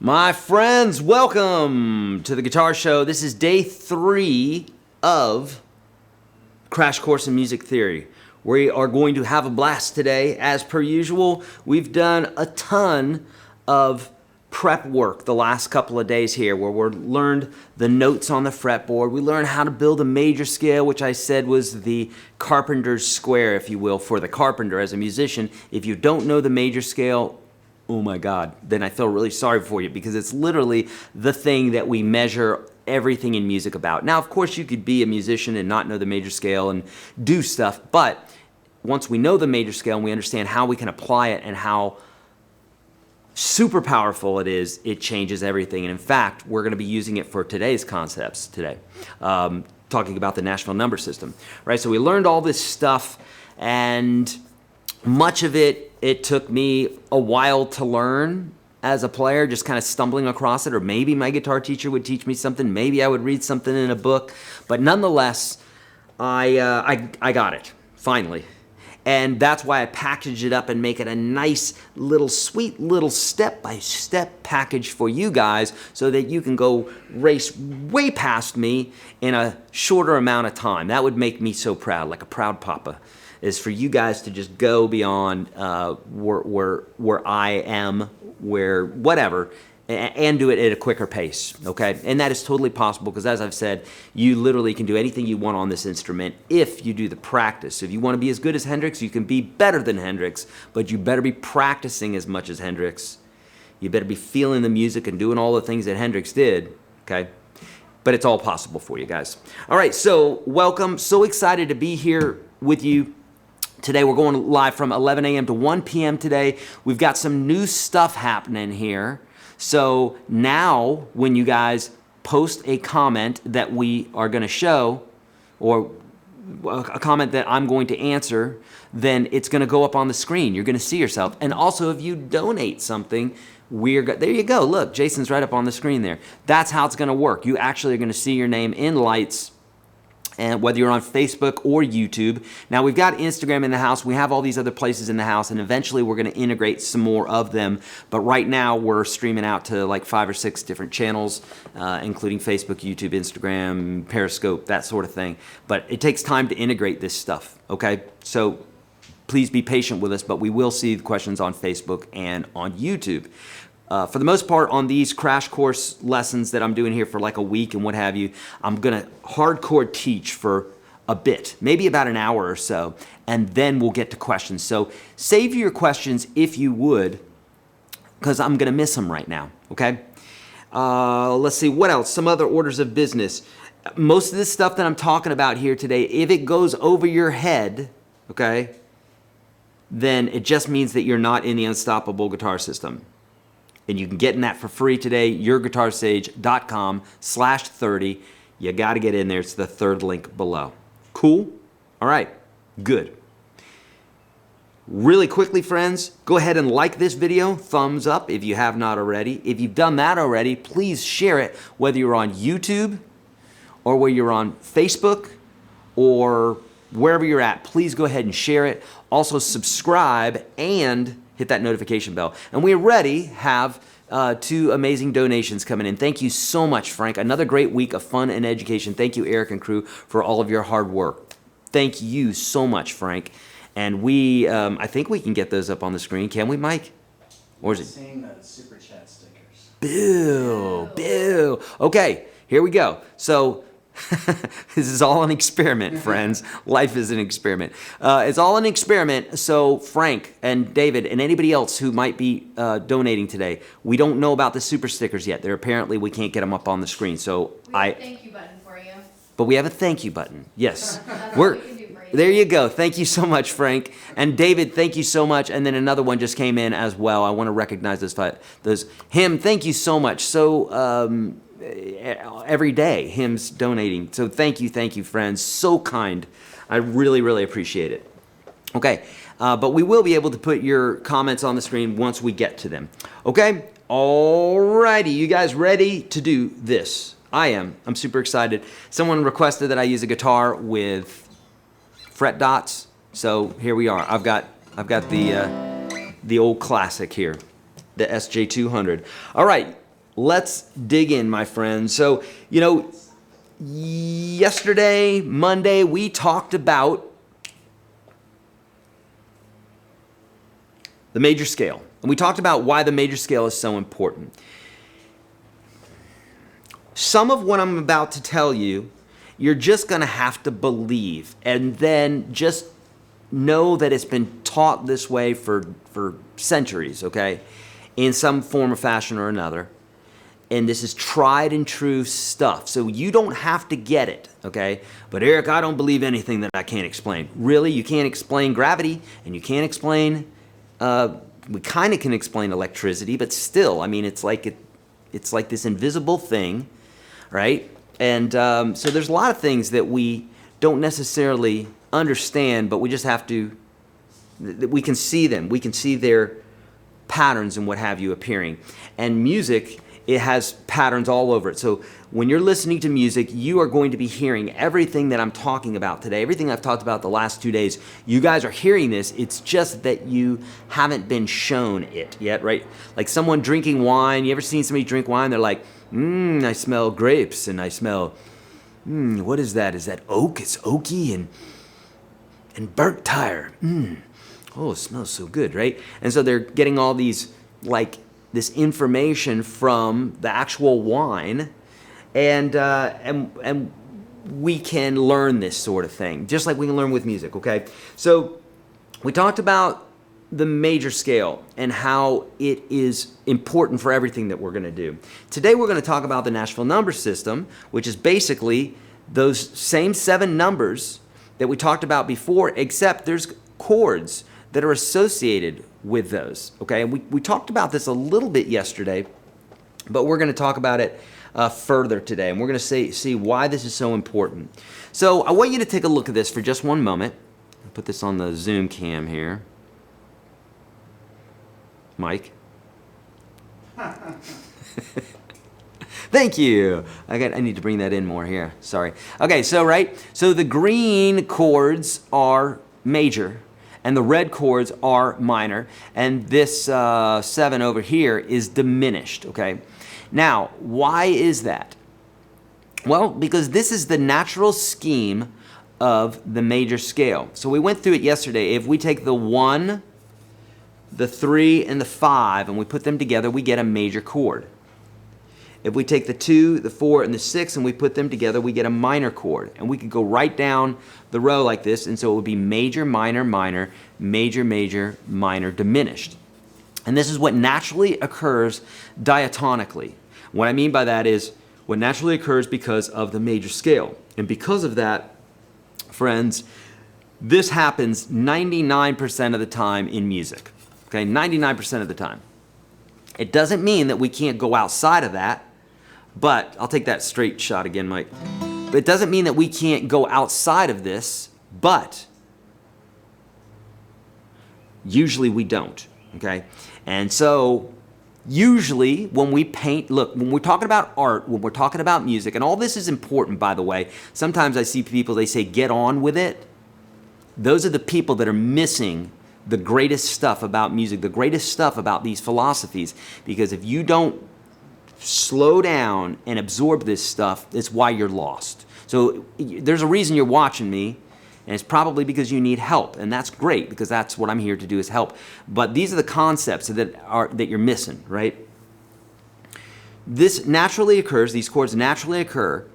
My friends, welcome to the Guitar Show. This is day 3 of Crash Course in Music Theory. We are going to have a blast today. As per usual, we've done a ton of prep work the last couple of days here where we learned the notes on the fretboard. We learned how to build a major scale, which I said was the carpenter's square, if you will, for the carpenter as a musician. If you don't know the major scale, oh my God, then I feel really sorry for you because it's literally the thing that we measure everything in music about. Now, of course, you could be a musician and not know the major scale and do stuff, but once we know the major scale and we understand how we can apply it and how super powerful it is, it changes everything. And in fact, we're going to be using it for today's concepts today, talking about the Nashville number system, right? So we learned all this stuff, and much of it took me a while to learn as a player, just kind of stumbling across it, or maybe my guitar teacher would teach me something, maybe I would read something in a book, but nonetheless, I got it, finally. And that's why I package it up and make it a nice little, sweet little step-by-step package for you guys so that you can go race way past me in a shorter amount of time. That would make me so proud, like a proud papa, is for you guys to just go beyond where I am, where whatever, and do it at a quicker pace, okay? And that is totally possible because, as I've said, you literally can do anything you want on this instrument if you do the practice. If you want to be as good as Hendrix, you can be better than Hendrix, but you better be practicing as much as Hendrix. You better be feeling the music and doing all the things that Hendrix did, okay? But it's all possible for you guys. All right, so welcome. So excited to be here with you. Today we're going live from 11 a.m. to 1 p.m. today. We've got some new stuff happening here. So now when you guys post a comment that we are going to show, or a comment that I'm going to answer, then it's going to go up on the screen. You're going to see yourself. And also if you donate something, there you go. Look, Jason's right up on the screen there. That's how it's going to work. You actually are going to see your name in lights, and whether you're on Facebook or YouTube. Now we've got Instagram in the house, we have all these other places in the house, and eventually we're gonna integrate some more of them, but right now we're streaming out to like 5 or 6 different channels, including Facebook, YouTube, Instagram, Periscope, that sort of thing. But it takes time to integrate this stuff, okay? So please be patient with us, but we will see the questions on Facebook and on YouTube. For the most part, on these crash course lessons that I'm doing here for like a week and what have you, I'm gonna hardcore teach for a bit, maybe about an hour or so, and then we'll get to questions. So save your questions if you would, because I'm gonna miss them right now, okay? Let's see, what else? Some other orders of business. Most of this stuff that I'm talking about here today, if it goes over your head, okay, then it just means that you're not in the Unstoppable Guitar System. And you can get in that for free today, YourGuitarSage.com/30. You got to get in there. It's the 3rd link below. Cool? All right. Good. Really quickly, friends, go ahead and like this video. Thumbs up if you have not already. If you've done that already, please share it, whether you're on YouTube or whether you're on Facebook or wherever you're at. Please go ahead and share it. Also, subscribe and hit that notification bell. And we already have 2 amazing donations coming in. Thank you so much, Frank. Another great week of fun and education. Thank you, Eric and crew, for all of your hard work. Thank you so much, Frank. And we, I think we can get those up on the screen. Can we, Mike? Or is it? Seeing the super chat stickers. Bill. Okay, here we go. So this is all an experiment, friends. Life is an experiment. It's all an experiment. So Frank and David and anybody else who might be donating today, we don't know about the super stickers yet. We can't get them up on the screen. So we have a thank you button for you. But we have a thank you button. Yes. That's what we can do for you. There you go. Thank you so much, Frank. And David, thank you so much. And then another one just came in as well. I want to recognize him. Thank you so much. So every day, him's donating. So thank you, friends. So kind. I really, really appreciate it. Okay, but we will be able to put your comments on the screen once we get to them. Okay, alrighty. You guys ready to do this? I am. I'm super excited. Someone requested that I use a guitar with fret dots. So here we are. I've got the old classic here, the SJ200. All right. let's dig in, my friends. So, yesterday, Monday, we talked about the major scale. And we talked about why the major scale is so important. Some of what I'm about to tell you, you're just going to have to believe, and then just know that it's been taught this way for centuries, okay, in some form or fashion or another. And this is tried and true stuff. So you don't have to get it, okay? But Eric, I don't believe anything that I can't explain. Really? You can't explain gravity, and you can't explain, we kind of can explain electricity, but still, I mean, it's like this invisible thing, right? And so there's a lot of things that we don't necessarily understand, but we just have to, we can see them. We can see their patterns and what have you appearing. And music, it has patterns all over it. So when you're listening to music, you are going to be hearing everything that I'm talking about today, everything I've talked about the last 2 days. You guys are hearing this. It's just that you haven't been shown it yet, right? Like someone drinking wine. You ever seen somebody drink wine? They're like, I smell grapes, and I smell, what is that? Is that oak? It's oaky and burnt tire. Oh, it smells so good, right? And so they're getting all these, like, this information from the actual wine, and we can learn this sort of thing, just like we can learn with music, okay? So we talked about the major scale and how it is important for everything that we're going to do. Today we're going to talk about the Nashville number system, which is basically those same 7 numbers that we talked about before, except there's chords that are associated with those, okay? And we talked about this a little bit yesterday, but we're going to talk about it further today, and we're going to see why this is so important. So I want you to take a look at this for just one moment. I'll put this on the Zoom cam here. Mike? Thank you. I need to bring that in more here. Sorry. Okay, so the green chords are major, and the red chords are minor, and this 7 over here is diminished, okay? Now, why is that? Well, because this is the natural scheme of the major scale. So we went through it yesterday. If we take the 1, the 3, and the 5, and we put them together, we get a major chord. If we take the 2, the 4, and the 6, and we put them together, we get a minor chord. And we could go right down the row like this, and so it would be major, minor, minor, major, major, minor, diminished. And this is what naturally occurs diatonically. What I mean by that is what naturally occurs because of the major scale. And because of that, friends, this happens 99% of the time in music. Okay, 99% of the time. It doesn't mean that we can't go outside of that, but I'll take that straight shot again, Mike. But it doesn't mean that we can't go outside of this, but usually we don't, okay? And so usually when we paint, look, when we're talking about art, when we're talking about music, and all this is important, by the way. Sometimes I see people, they say, get on with it. Those are the people that are missing the greatest stuff about music, the greatest stuff about these philosophies, because if you don't slow down and absorb this stuff, it's why you're lost. So there's a reason you're watching me, and it's probably because you need help, and that's great, because that's what I'm here to do, is help. But these are the concepts that you're missing, right? This naturally occurs, these chords naturally occur,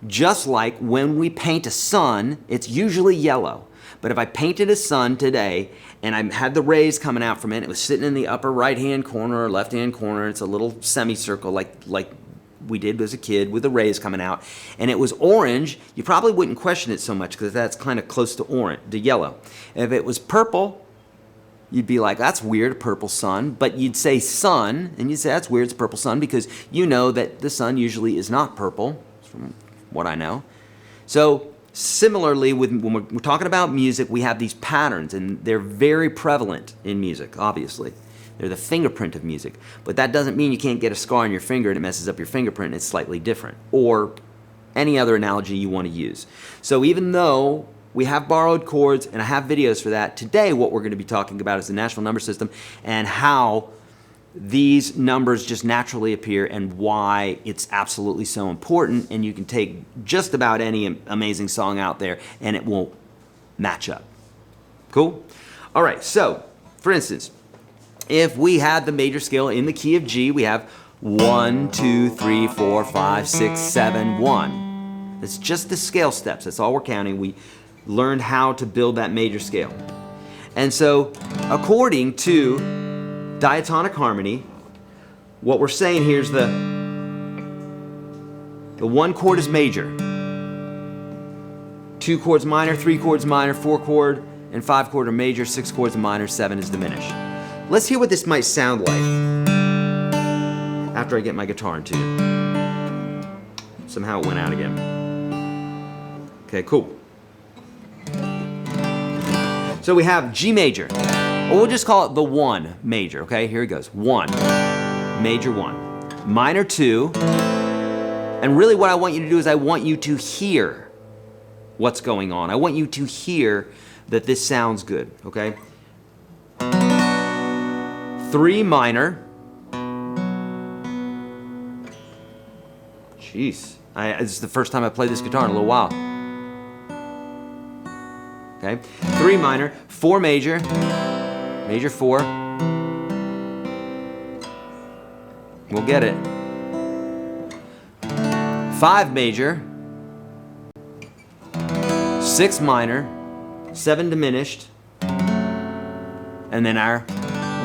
just like when we paint a sun, it's usually yellow. But if I painted a sun today and I had the rays coming out from it, it was sitting in the upper right-hand corner or left-hand corner, it's a little semicircle like we did as a kid with the rays coming out, and it was orange, you probably wouldn't question it so much because that's kind of close to orange, to yellow. If it was purple, you'd be like, that's weird, a purple sun, but you'd say sun, and you'd say that's weird, it's a purple sun, because you know that the sun usually is not purple, from what I know. So similarly, when we're talking about music, we have these patterns, and they're very prevalent in music, obviously. They're the fingerprint of music. But that doesn't mean you can't get a scar on your finger and it messes up your fingerprint. It's slightly different. Or any other analogy you want to use. So even though we have borrowed chords, and I have videos for that, today what we're going to be talking about is the Nashville number system and how these numbers just naturally appear and why it's absolutely so important. And you can take just about any amazing song out there and it will match up. Cool? All right, so for instance, if we had the major scale in the key of G, we have 1, 2, 3, 4, 5, 6, 7, 1. It's just the scale steps. That's all we're counting. We learned how to build that major scale. And so, according to diatonic harmony, what we're saying here is the 1 chord is major, 2 chords minor, 3 chords minor, 4 chord and 5 chord are major, 6 chords minor, 7 is diminished. Let's hear what this might sound like after I get my guitar in tune. Somehow it went out again. Okay, cool. So we have G major, or we'll just call it the 1 major, okay? Here it goes, 1, major 1, minor 2, and really what I want you to do is I want you to hear what's going on. I want you to hear that this sounds good, okay? 3 minor, jeez, this is the first time I played this guitar in a little while. Okay, 3 minor, 4 major, major 4. We'll get it. 5 major, 6 minor, 7 diminished, and then our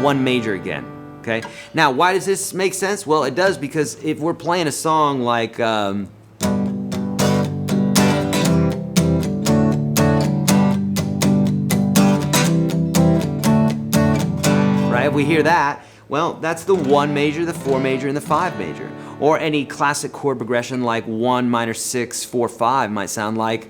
1 major again. Okay. Now, why does this make sense? Well, it does because if we're playing a song like if we hear that, well, that's the 1 major, the 4 major, and the 5 major. Or any classic chord progression like 1 minor 6, 4, 5 might sound like.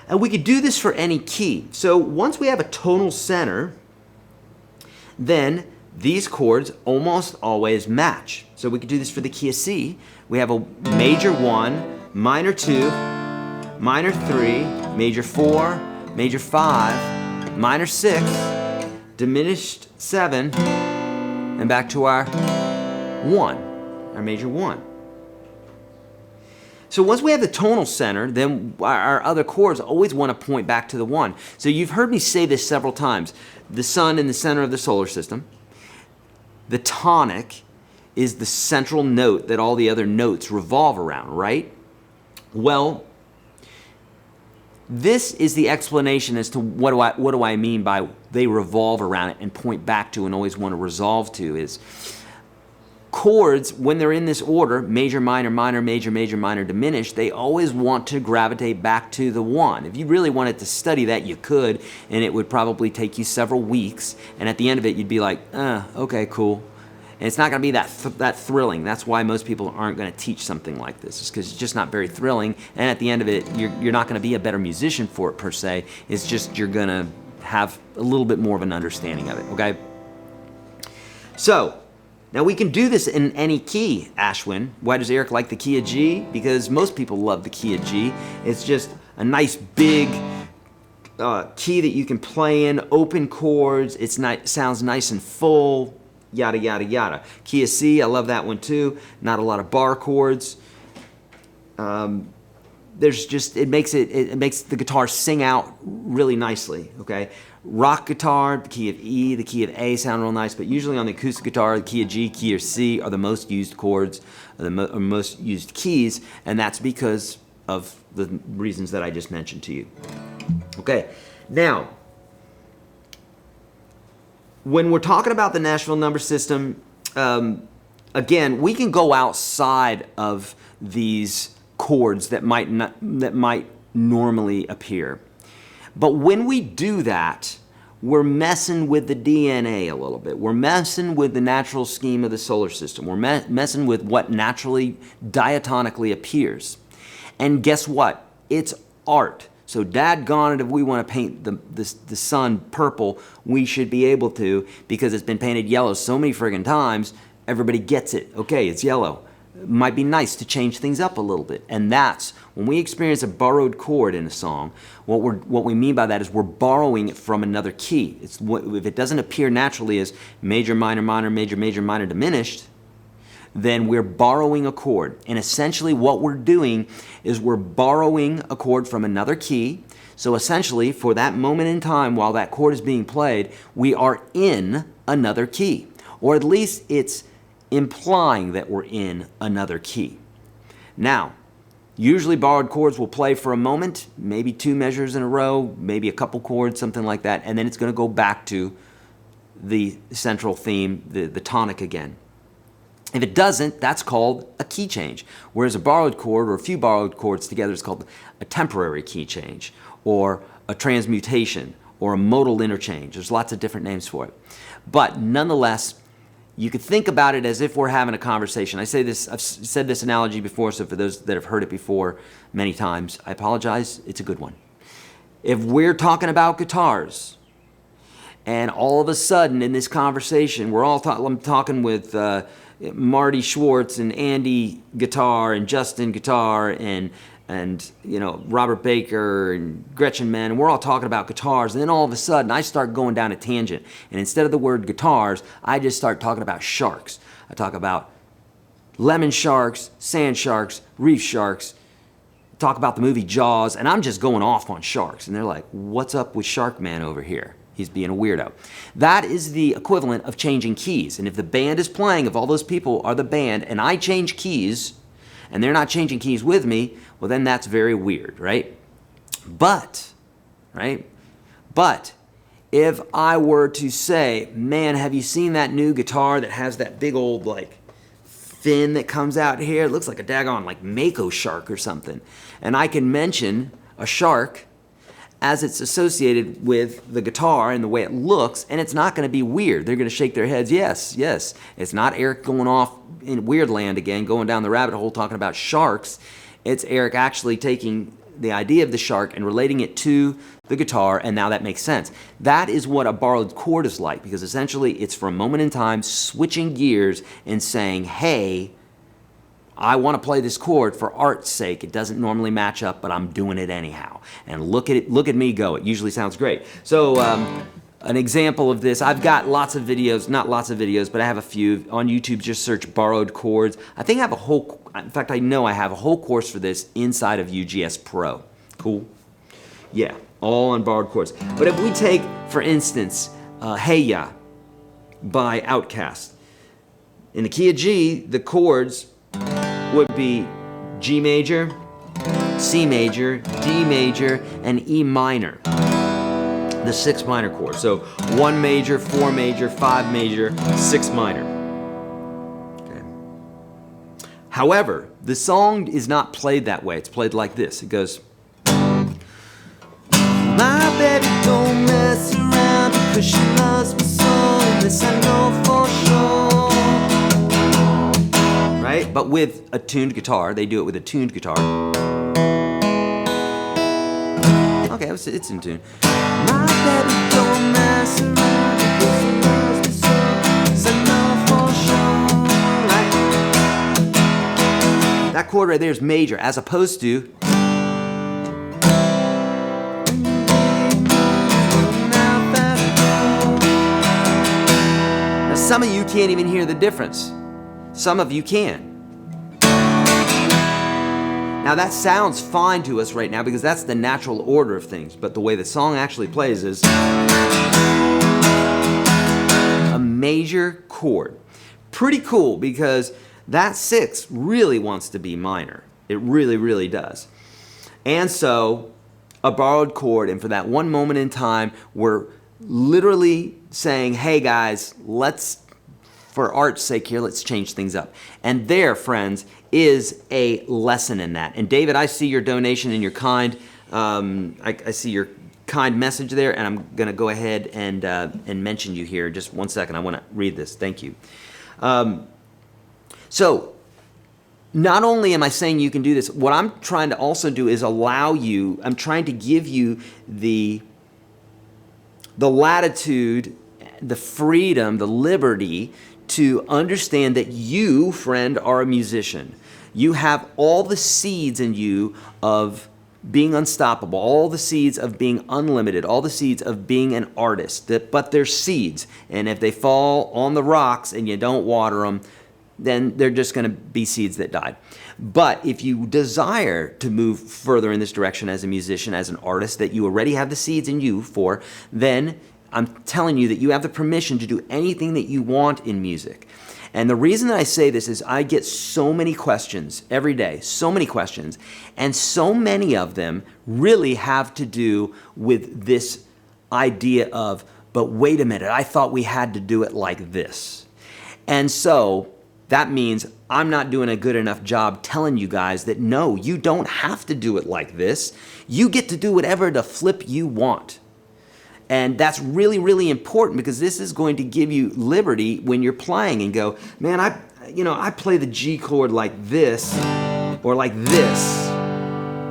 And we could do this for any key. So once we have a tonal center, then these chords almost always match. So we could do this for the key of C. We have a major 1, minor 2, minor 3, major 4, major 5, minor 6, diminished 7, and back to our 1, our major 1. So once we have the tonal center, then our other chords always want to point back to the 1. So you've heard me say this several times. The sun in the center of the solar system. The tonic is the central note that all the other notes revolve around, right? Well, this is the explanation as to what do I mean by they revolve around it and point back to and always want to resolve to is chords, when they're in this order, major, minor, minor, major, major, minor, diminished, they always want to gravitate back to the 1. If you really wanted to study that, you could, and it would probably take you several weeks, and at the end of it, you'd be like, okay, cool. And it's not going to be that thrilling. That's why most people aren't going to teach something like this. It's because it's just not very thrilling, and at the end of it, you're not going to be a better musician for it, per se. It's just you're going to have a little bit more of an understanding of it, okay? So, now we can do this in any key, Ashwin. Why does Eric like the key of G? Because most people love the key of G. It's just a nice big key that you can play in, open chords, sounds nice and full, yada, yada, yada. Key of C, I love that one too. Not a lot of bar chords. It makes the guitar sing out really nicely, okay? Rock guitar, the key of E, the key of A sound real nice, but usually on the acoustic guitar, the key of G, key of C are the most used chords, or most used keys, and that's because of the reasons that I just mentioned to you. Okay, now, when we're talking about the Nashville number system, again, we can go outside of these chords that might normally appear. But when we do that, we're messing with the DNA a little bit. We're messing with the natural scheme of the solar system. We're messing with what naturally diatonically appears. And guess what? It's art. So daggone it, if we want to paint the sun purple, we should be able to, because it's been painted yellow so many friggin' times, everybody gets it. Okay, it's yellow. It might be nice to change things up a little bit. And that's, when we experience a borrowed chord in a song, what we mean by that is we're borrowing it from another key. If it doesn't appear naturally as major, minor, minor, major, major, minor, diminished, then we're borrowing a chord. And essentially what we're doing is we're borrowing a chord from another key. So essentially, for that moment in time while that chord is being played, we are in another key. Or at least it's implying that we're in another key. Now, usually borrowed chords will play for a moment, maybe 2 measures in a row, maybe a couple chords, something like that, and then it's going to go back to the central theme, the tonic again. If it doesn't, that's called a key change. Whereas a borrowed chord or a few borrowed chords together is called a temporary key change, or a transmutation, or a modal interchange. There's lots of different names for it. But nonetheless, you could think about it as if we're having a conversation. I've said this analogy before, so for those that have heard it before many times, I apologize, it's a good one. If we're talking about guitars, and all of a sudden in this conversation, I'm talking with Marty Schwartz and Andy guitar and Justin guitar and Robert Baker and Gretchen Mann, and we're all talking about guitars, and then all of a sudden I start going down a tangent, and instead of the word guitars, I just start talking about sharks. I talk about lemon sharks, sand sharks, reef sharks, talk about the movie Jaws, and I'm just going off on sharks, and they're like, what's up with Shark Man over here? He's being a weirdo. That is the equivalent of changing keys. And if the band is playing, if all those people are the band, and I change keys, and they're not changing keys with me, well, then that's very weird, right? But if I were to say, man, have you seen that new guitar that has that big old, fin that comes out here? It looks like a daggone, mako shark or something. And I can mention a shark as it's associated with the guitar and the way it looks, and it's not going to be weird. They're going to shake their heads, yes. It's not Eric going off in weird land again, going down the rabbit hole talking about sharks. It's Eric actually taking the idea of the shark and relating it to the guitar, and now that makes sense. That is what a borrowed chord is like, because essentially it's for a moment in time switching gears and saying, hey, I want to play this chord for art's sake. It doesn't normally match up, but I'm doing it anyhow. And look at me go. It usually sounds great. So an example of this, I've got lots of videos, not lots of videos, but I have a few. On YouTube, just search borrowed chords. I think I have I know I have a whole course for this inside of UGS Pro. Cool? Yeah, all on borrowed chords. But if we take, for instance, Hey Ya by Outkast. In the key of G, the chords would be G major, C major, D major, and E minor. The 6 minor chords. So 1 major, 4 major, 5 major, 6 minor. Okay. However, the song is not played that way. It's played like this. It goes, my baby don't mess around because she loves me so, and this I know for sure. Right? But with a tuned guitar. They do it with a tuned guitar. Okay, it's in tune. My baby don't mess around because she loves me so, I know for sure. Right? That chord right there is major, as opposed to now some of you can't even hear the difference. Some of you can. Now that sounds fine to us right now because that's the natural order of things, but the way the song actually plays is a major chord. Pretty cool because that 6 really wants to be minor. It really, really does. And so a borrowed chord, and for that one moment in time, we're literally saying, hey guys, for art's sake here, let's change things up. And there, friends, is a lesson in that. And David, I see your donation and your kind. I see your kind message there, and I'm going to go ahead and mention you here. Just one second. I want to read this. Thank you. So not only am I saying you can do this, what I'm trying to also do is I'm trying to give you the latitude, the freedom, the liberty to understand that you, friend, are a musician. You have all the seeds in you of being unstoppable, all the seeds of being unlimited, all the seeds of being an artist, but they're seeds. And if they fall on the rocks and you don't water them, then they're just going to be seeds that died. But if you desire to move further in this direction as a musician, as an artist, that you already have the seeds in you for, then I'm telling you that you have the permission to do anything that you want in music. And the reason that I say this is I get so many questions every day, so many questions, and so many of them really have to do with this idea of, but wait a minute, I thought we had to do it like this. And so that means I'm not doing a good enough job telling you guys that no, you don't have to do it like this. You get to do whatever the flip you want. And that's really, really important because this is going to give you liberty when you're playing and go, man, I play the G chord like this or like this,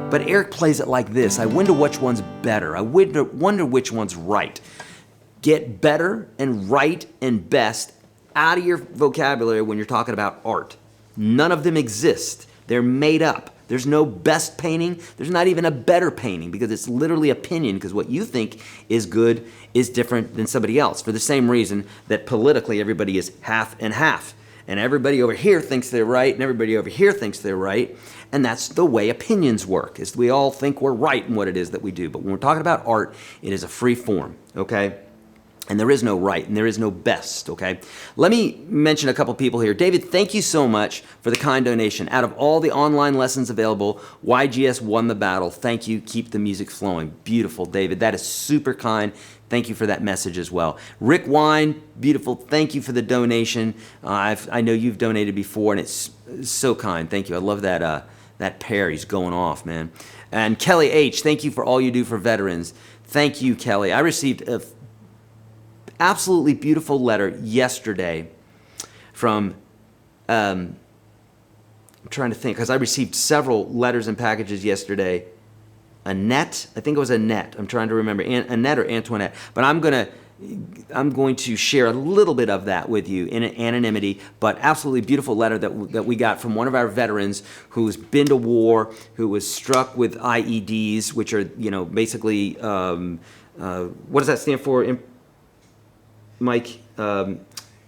but Eric plays it like this. I wonder which one's better. I wonder which one's right. Get better and right and best out of your vocabulary when you're talking about art. None of them exist. They're made up. There's no best painting. There's not even a better painting because it's literally opinion, because what you think is good is different than somebody else for the same reason that politically everybody is half and half. And everybody over here thinks they're right and everybody over here thinks they're right. And that's the way opinions work, is we all think we're right in what it is that we do. But when we're talking about art, it is a free form, okay? And there is no right and there is no best, okay? Let me mention a couple people here. David, thank you so much for the kind donation. Out of all the online lessons available, YGS won the battle. Thank you. Keep the music flowing. Beautiful, David. That is super kind. Thank you for that message as well. Rick Wine, beautiful. Thank you for the donation. I know you've donated before, and it's so kind. Thank you. I love that pair. He's going off, man. And Kelly H., thank you for all you do for veterans. Thank you, Kelly. I received a absolutely beautiful letter yesterday from, I'm trying to think, because I received several letters and packages yesterday. Annette, I think it was Annette. I'm trying to remember, Annette or Antoinette. But I'm going to share a little bit of that with you in anonymity, but absolutely beautiful letter that we got from one of our veterans who's been to war, who was struck with IEDs, which are, basically, what does that stand for? Mike,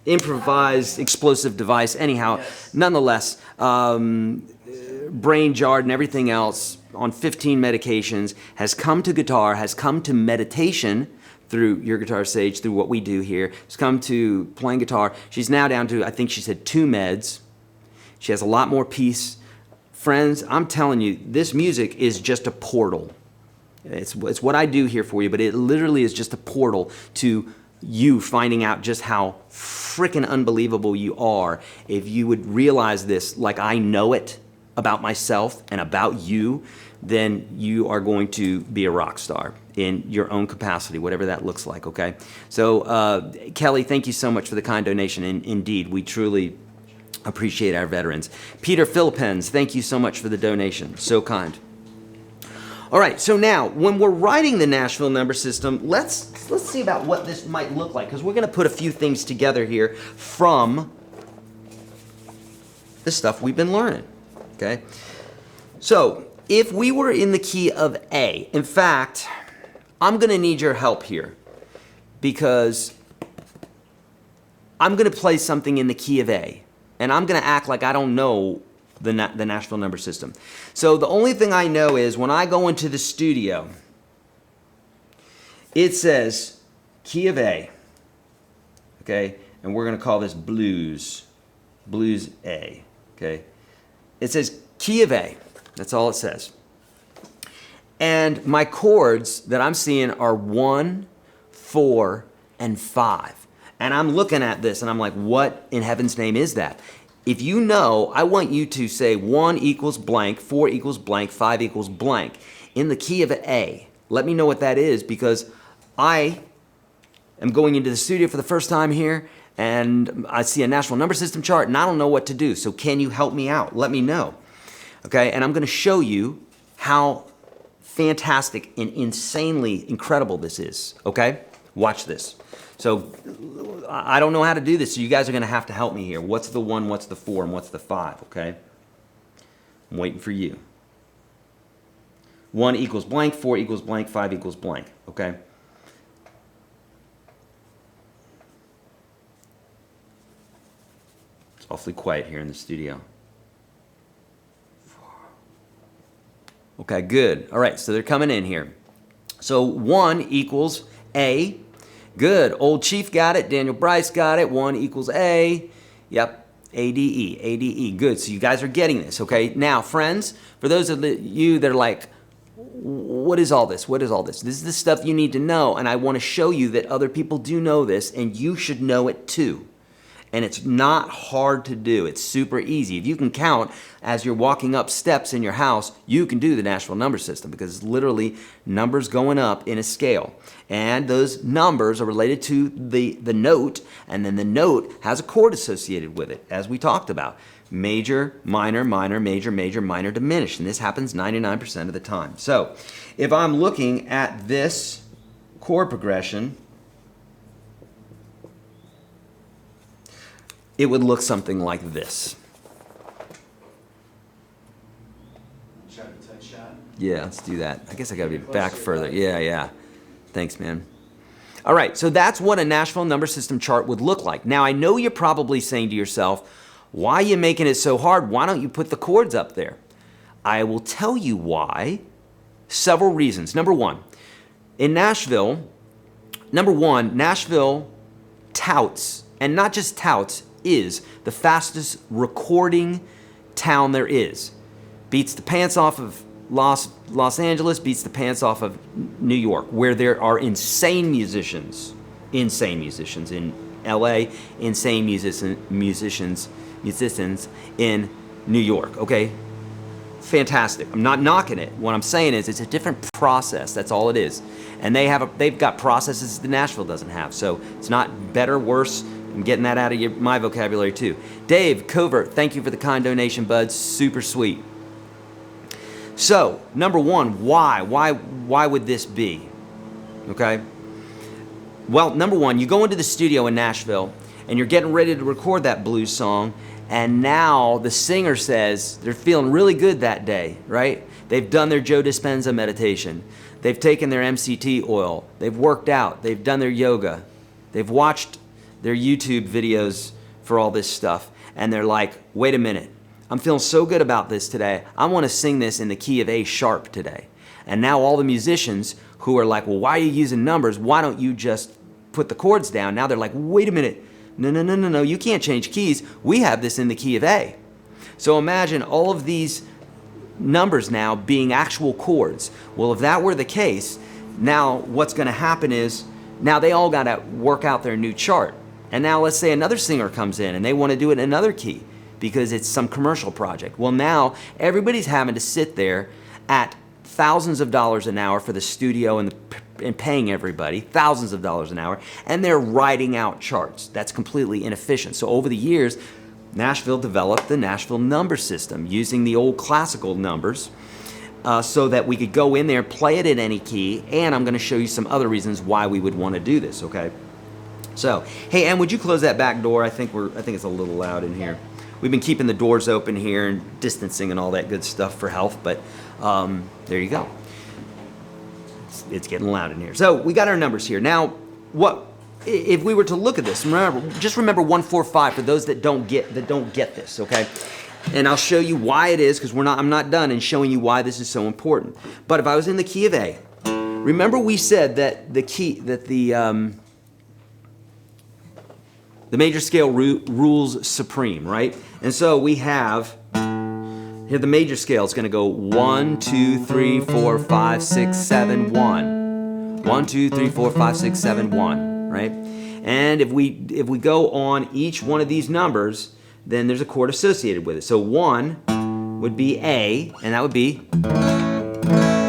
improvised explosive device. Anyhow, Yes. Nonetheless, brain jarred and everything else on 15 medications, has come to guitar, has come to meditation through YourGuitarSage, through what we do here, has come to playing guitar. She's now down to, I think she said, 2 meds. She has a lot more peace. Friends, I'm telling you, this music is just a portal. It's what I do here for you, but it literally is just a portal to you finding out just how freaking unbelievable you are if you would realize this like I know it about myself and about you, then you are going to be a rock star in your own capacity, whatever that looks like, okay? So, Kelly, thank you so much for the kind donation. Indeed, we truly appreciate our veterans. Peter Philippines, thank you so much for the donation. So kind. All right, so now, when we're writing the Nashville number system, let's see about what this might look like, because we're going to put a few things together here from the stuff we've been learning, okay? So, if we were in the key of A, in fact, I'm going to need your help here, because I'm going to play something in the key of A, and I'm going to act like I don't know the Nashville number system. So the only thing I know is when I go into the studio, it says key of A, okay? And we're going to call this blues A, okay? It says key of A. That's all it says. And my chords that I'm seeing are 1, 4, and 5. And I'm looking at this and I'm like, what in heaven's name is that? If you know, I want you to say 1 equals blank, 4 equals blank, 5 equals blank in the key of A. Let me know what that is, because I am going into the studio for the first time here and I see a Nashville number system chart and I don't know what to do. So can you help me out? Let me know. Okay, and I'm going to show you how fantastic and insanely incredible this is. Okay, watch this. So I don't know how to do this, so you guys are going to have to help me here. What's the 1, what's the 4, and what's the 5? Okay, I'm waiting for you. 1 equals blank, 4 equals blank, 5 equals blank. Okay. It's awfully quiet here in the studio. Okay, good. All right, so they're coming in here. So 1 equals A. Good. Old Chief got it. Daniel Bryce got it. 1 equals A. Yep. ADE. ADE. Good. So you guys are getting this, okay? Now, friends, for those of you that are like, what is all this? What is all this? This is the stuff you need to know, and I want to show you that other people do know this, and you should know it too. And it's not hard to do. It's super easy. If you can count as you're walking up steps in your house, you can do the Nashville number system because it's literally numbers going up in a scale. And those numbers are related to the note, and then the note has a chord associated with it, as we talked about. Major, minor, minor, major, major, minor, diminished. And this happens 99% of the time. So if I'm looking at this chord progression, it would look something like this. Try to touch shot. Yeah, let's do that. I guess I gotta be back further. Yeah. Thanks, man. All right, so that's what a Nashville number system chart would look like. Now, I know you're probably saying to yourself, why are you making it so hard? Why don't you put the chords up there? I will tell you why. Several reasons. Number one, in Nashville, Nashville touts, and not just touts, is the fastest recording town there is. Beats the pants off of Los Angeles, beats the pants off of New York, where there are insane musicians in LA, insane musicians in New York, okay? Fantastic. I'm not knocking it. What I'm saying is it's a different process. That's all it is. And they've got processes that Nashville doesn't have. So it's not better, worse. I'm getting that out of my vocabulary too. Dave Covert, thank you for the kind donation, bud. Super sweet. So, number one, why? Why would this be? Okay? Well, number one, you go into the studio in Nashville and you're getting ready to record that blues song, and now the singer says they're feeling really good that day, right? They've done their Joe Dispenza meditation. They've taken their MCT oil. They've worked out. They've done their yoga. They've watched their YouTube videos for all this stuff, and they're like, wait a minute, I'm feeling so good about this today, I want to sing this in the key of A sharp today. And now all the musicians who are like, well, why are you using numbers? Why don't you just put the chords down? Now they're like, wait a minute, no, you can't change keys. We have this in the key of A. So imagine all of these numbers now being actual chords. Well, if that were the case, now what's going to happen is, now they all got to work out their new chart. And now let's say another singer comes in and they want to do it in another key because it's some commercial project. Well, now everybody's having to sit there at thousands of dollars an hour for the studio and paying everybody thousands of dollars an hour, and they're writing out charts. That's completely inefficient. So over the years, Nashville developed the Nashville number system using the old classical numbers so that we could go in there, play it in any key, and I'm going to show you some other reasons why we would want to do this, okay? So, hey, Ann, would you close that back door? I think it's a little loud in here. We've been keeping the doors open here and distancing and all that good stuff for health, but there you go. It's getting loud in here. So we got our numbers here. Now, what if we were to look at this? Remember 145 for those that don't get this, okay? And I'll show you why it is, because I'm not done in showing you why this is so important. But if I was in the key of A, remember we said that the major scale rules supreme, right? And so we have, here the major scale is going to go 1, 2, 3, 4, 5, 6, 7, 1. 1, 2, 3, 4, 5, 6, 7, 1, right? And if we go on each one of these numbers, then there's a chord associated with it. So 1 would be A, and that would be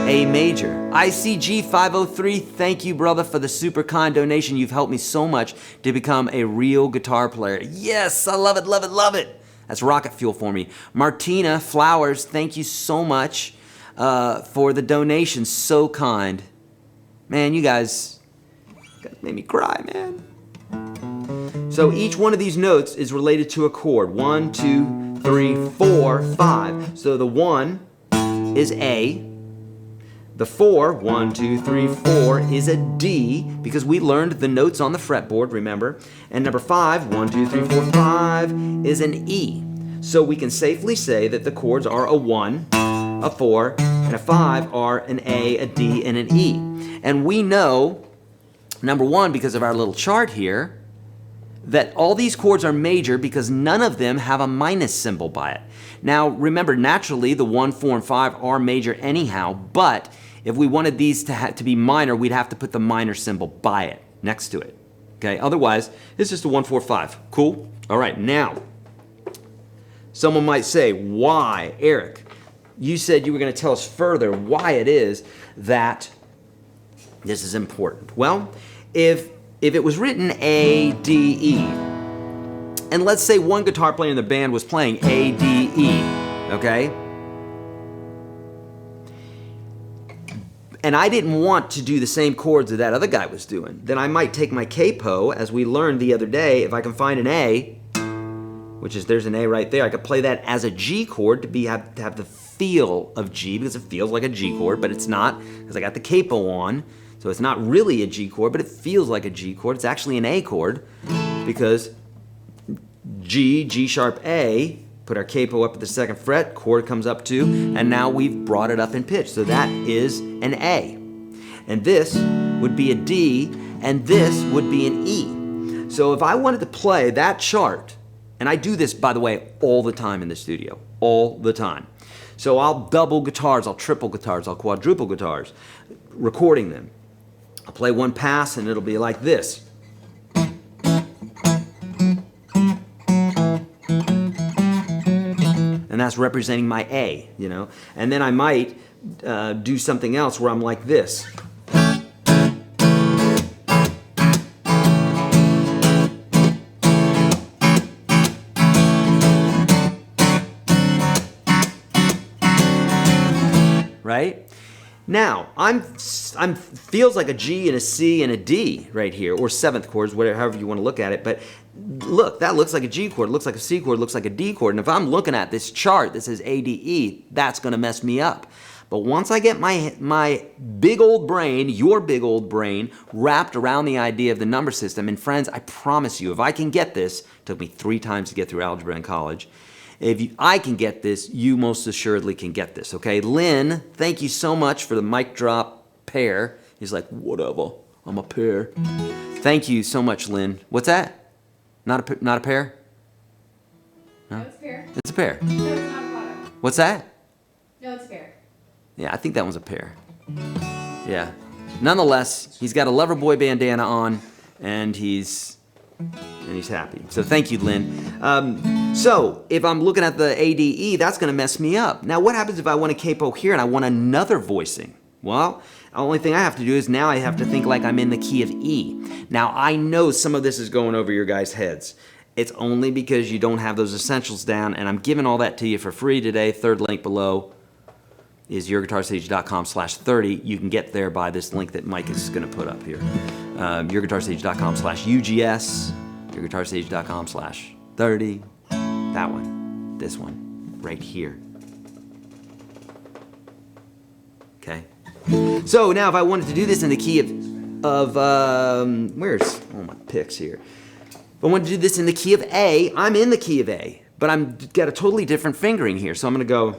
A major. ICG503, thank you, brother, for the super kind donation. You've helped me so much to become a real guitar player. Yes, I love it, love it, love it. That's rocket fuel for me. Martina Flowers, thank you so much for the donation. So kind. Man, you guys made me cry, man. So each one of these notes is related to a chord. 1, 2, 3, 4, 5. So the 1 is A. The 4, 1, 2, 3, 4 is a D because we learned the notes on the fretboard, remember? And number 5, 1, 2, 3, 4, 5 is an E. So we can safely say that the chords are a 1, a 4, and a 5 are an A, a D, and an E. And we know, number 1, because of our little chart here, that all these chords are major because none of them have a minus symbol by it. Now, remember, naturally, the 1, 4, and 5 are major anyhow, but if we wanted these to be minor, we'd have to put the minor symbol by it, next to it. Okay, otherwise, it's just a 1, 4, 5. Cool? All right, now, someone might say, why, Eric? You said you were going to tell us further why it is that this is important. Well, if it was written A, D, E, and let's say one guitar player in the band was playing A, D, E, okay? And I didn't want to do the same chords that other guy was doing, then I might take my capo, as we learned the other day, if I can find an A, which is, there's an A right there, I could play that as a G chord to have the feel of G, because it feels like a G chord, but it's not, because I got the capo on, so it's not really a G chord, but it feels like a G chord. It's actually an A chord, because G, G sharp A, put our capo up at the 2nd fret, chord comes up 2, and now we've brought it up in pitch. So that is an A. And this would be a D, and this would be an E. So if I wanted to play that chart, and I do this, by the way, all the time in the studio, all the time. So I'll double guitars, I'll triple guitars, I'll quadruple guitars, recording them. I'll play one pass, and it'll be like this. And that's representing my A, you know. And then I might do something else where I'm like this. Right? Now, I'm feels like a G and a C and a D right here, or 7th chords, whatever, however you want to look at it. But look, that looks like a G chord, looks like a C chord, looks like a D chord. And if I'm looking at this chart that says A, D, E, that's going to mess me up. But once I get my big old brain, your big old brain, wrapped around the idea of the number system, and friends, I promise you, if I can get this, it took me 3 times to get through algebra in college. If I can get this, you most assuredly can get this, okay? Lynn, thank you so much for the mic drop pair. He's like, whatever, I'm a pair. Thank you so much, Lynn. What's that? Not a pair? No, it's a pair. It's a pair. No, it's not a product. What's that? No, it's a pair. Yeah, I think that one's a pair. Yeah. Nonetheless, he's got a Loverboy bandana on, and he's happy. So thank you, Lynn. So if I'm looking at the ADE, that's going to mess me up. Now, what happens if I want a capo here and I want another voicing? Well, the only thing I have to do is now I have to think like I'm in the key of E. Now, I know some of this is going over your guys' heads. It's only because you don't have those essentials down, and I'm giving all that to you for free today. 3rd link below is YourGuitarSage.com/30. You can get there by this link that Mike is going to put up here. YourGuitarSage.com/UGS, YourGuitarSage.com/30. That one, this one, right here. Okay. So now if I wanted to do this in the key of where's all my picks here? If I wanted to do this in the key of A, I'm in the key of A, but I'm got a totally different fingering here. So I'm going to go.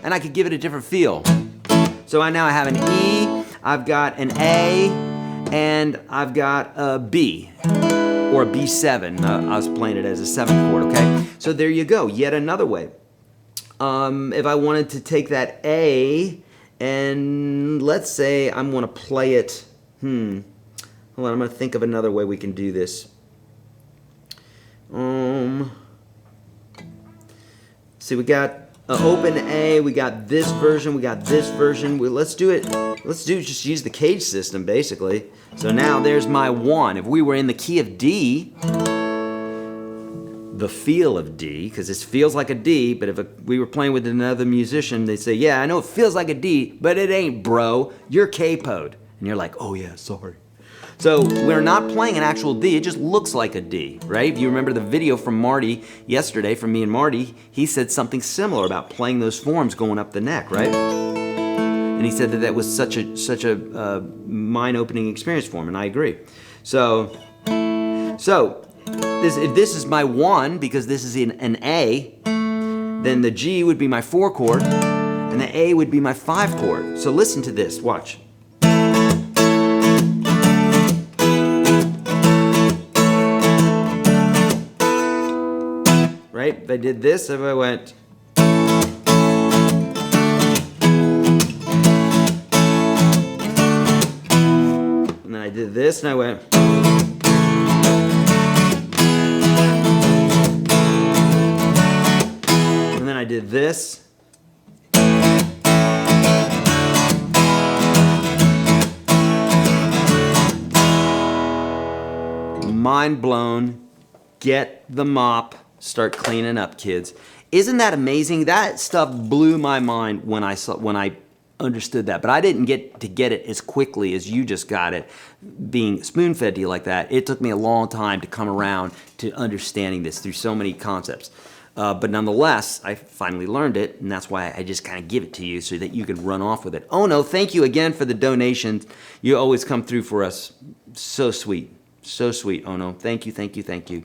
And I could give it a different feel. So I have an E, I've got an A, and I've got a B, or a B7. I was playing it as a 7th chord, okay? So there you go, yet another way. If I wanted to take that A, and let's say I'm going to play it, hold on, I'm going to think of another way we can do this. See, we got open A, we got this version, we got this version. Let's just use the cage system, basically. So now there's my 1. If we were in the key of D, the feel of D, because this feels like a D, but if we were playing with another musician, they'd say, yeah, I know it feels like a D, but it ain't, bro. You're capoed. And you're like, oh yeah, sorry. So we're not playing an actual D, it just looks like a D, right? If you remember the video from Marty yesterday, from me and Marty, he said something similar about playing those forms going up the neck, right? And he said that was such a mind-opening experience for him, and I agree. So if this is my 1, because this is an A, then the G would be my 4 chord, and the A would be my 5 chord. So listen to this, watch. Right? If I did this, if I went... And then I did this, and I went... And then I did this. Mind blown. Get the mop. Start cleaning up, kids. Isn't that amazing? That stuff blew my mind when I understood that, but I didn't get it as quickly as you just got it, being spoon-fed to you like that. It took me a long time to come around to understanding this through so many concepts. But nonetheless, I finally learned it, and that's why I just kind of give it to you so that you can run off with it. Oh no, thank you again for the donations. You always come through for us. So sweet. So sweet, oh no. Thank you, thank you, thank you.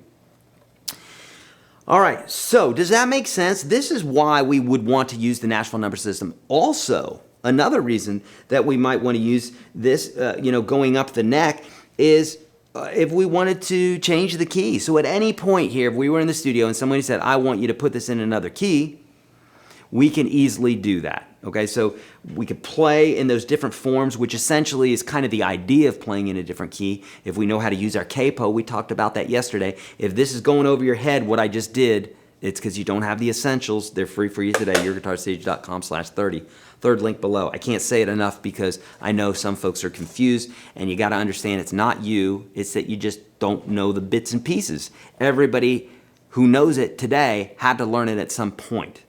All right, so does that make sense? This is why we would want to use the Nashville number system. Also, another reason that we might want to use this, going up the neck is if we wanted to change the key. So at any point here, if we were in the studio and somebody said, I want you to put this in another key, we can easily do that. Okay, so we could play in those different forms, which essentially is kind of the idea of playing in a different key. If we know how to use our capo, we talked about that yesterday. If this is going over your head, what I just did, it's because you don't have the essentials. They're free for you today, YourGuitarSage.com/30. Third link below. I can't say it enough because I know some folks are confused, and you got to understand it's not you, it's that you just don't know the bits and pieces. Everybody who knows it today had to learn it at some point.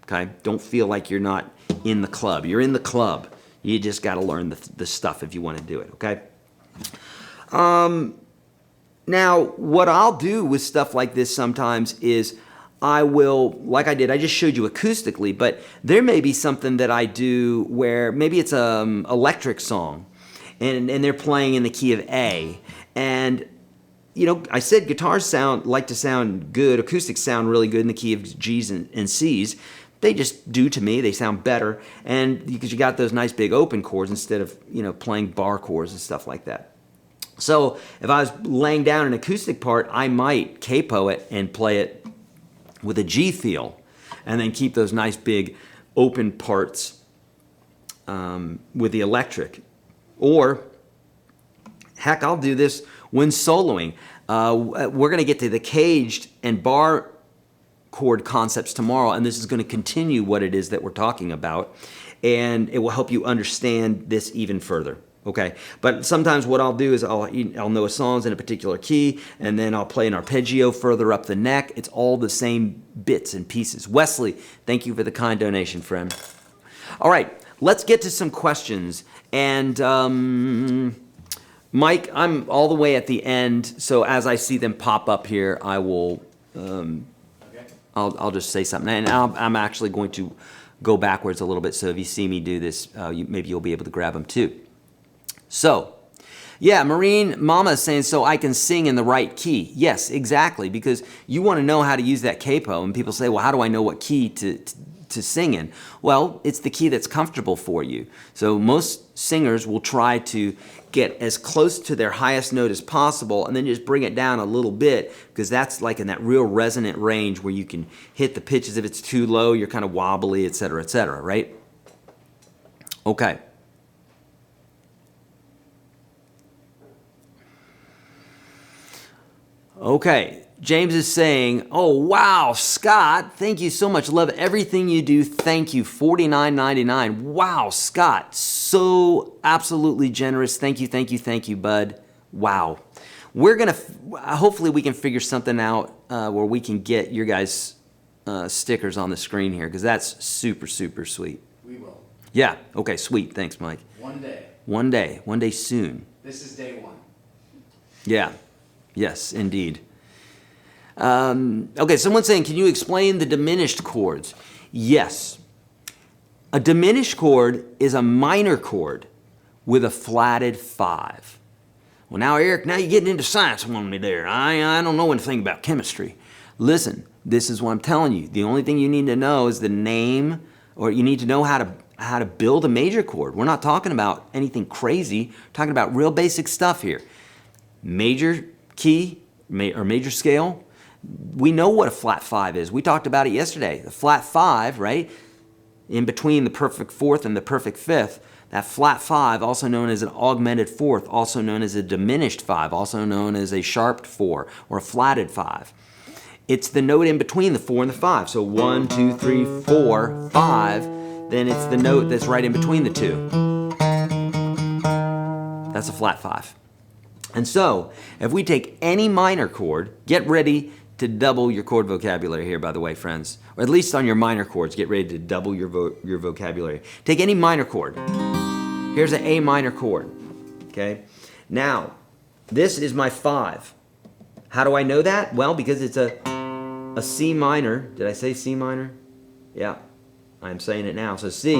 Okay? Don't feel like you're not in the club. You're in the club. You just got to learn the stuff if you want to do it, okay? Now, what I'll do with stuff like this sometimes is I will, like I did, I just showed you acoustically, but there may be something that I do where maybe it's an electric song, and they're playing in the key of A, and I said guitars like to sound good, acoustics sound really good in the key of G's and C's. They just do to me. They sound better, and because you got those nice big open chords instead of playing bar chords and stuff like that. So if I was laying down an acoustic part, I might capo it and play it with a G feel, and then keep those nice big open parts with the electric. Or heck, I'll do this when soloing. We're going to get to the caged and bar chord concepts tomorrow, and this is going to continue what it is that we're talking about, and it will help you understand this even further. Okay, but sometimes what I'll do is I'll know a song's in a particular key, and then I'll play an arpeggio further up the neck. It's all the same bits and pieces. Wesley, thank you for the kind donation, friend. All right, let's get to some questions. And Mike, I'm all the way at the end, so as I see them pop up here, I will. I'll just say something, and I'm actually going to go backwards a little bit. So if you see me do this, maybe you'll be able to grab them too. So, yeah, Marine Mama is saying, so I can sing in the right key. Yes, exactly, because you want to know how to use that capo, and people say, well, how do I know what key to sing in? Well, it's the key that's comfortable for you. So most singers will try to get as close to their highest note as possible and then just bring it down a little bit, because that's like in that real resonant range where you can hit the pitches. If it's too low, you're kind of wobbly, et cetera, right? Okay. Okay, James is saying, oh, wow, Scott, thank you so much. Love everything you do. Thank you. $49.99. Wow, Scott, so absolutely generous. Thank you, bud. Wow. We're going to, hopefully we can figure something out where we can get your guys' stickers on the screen here, because that's super, super sweet. We will. Yeah, okay, sweet. Thanks, Mike. One day. One day soon. This is day one. Yeah, yes, indeed. Okay, someone's saying, can you explain the diminished chords? Yes. A diminished chord is a minor chord with a flatted 5. Well, now, Eric, now you're getting into science on me there. I don't know anything about chemistry. Listen, this is what I'm telling you. The only thing you need to know is the name, or you need to know how to build a major chord. We're not talking about anything crazy. We're talking about real basic stuff here. Major key, or major scale. We know what a flat 5 is. We talked about it yesterday. The flat 5, right, in between the perfect 4th and the perfect 5th, that flat 5, also known as an augmented 4th, also known as a diminished 5, also known as a sharped 4 or a flatted 5. It's the note in between the 4 and the 5. So 1, 2, 3, 4, 5. Then it's the note that's right in between the two. That's a flat 5. And so, if we take any minor chord, get ready to double your chord vocabulary here, by the way, friends. Or at least on your minor chords, get ready to double your vocabulary. Take any minor chord. Here's an A minor chord, okay? Now, this is my 5. How do I know that? Well, because it's a C minor. Did I say C minor? Yeah, I'm saying it now. So C.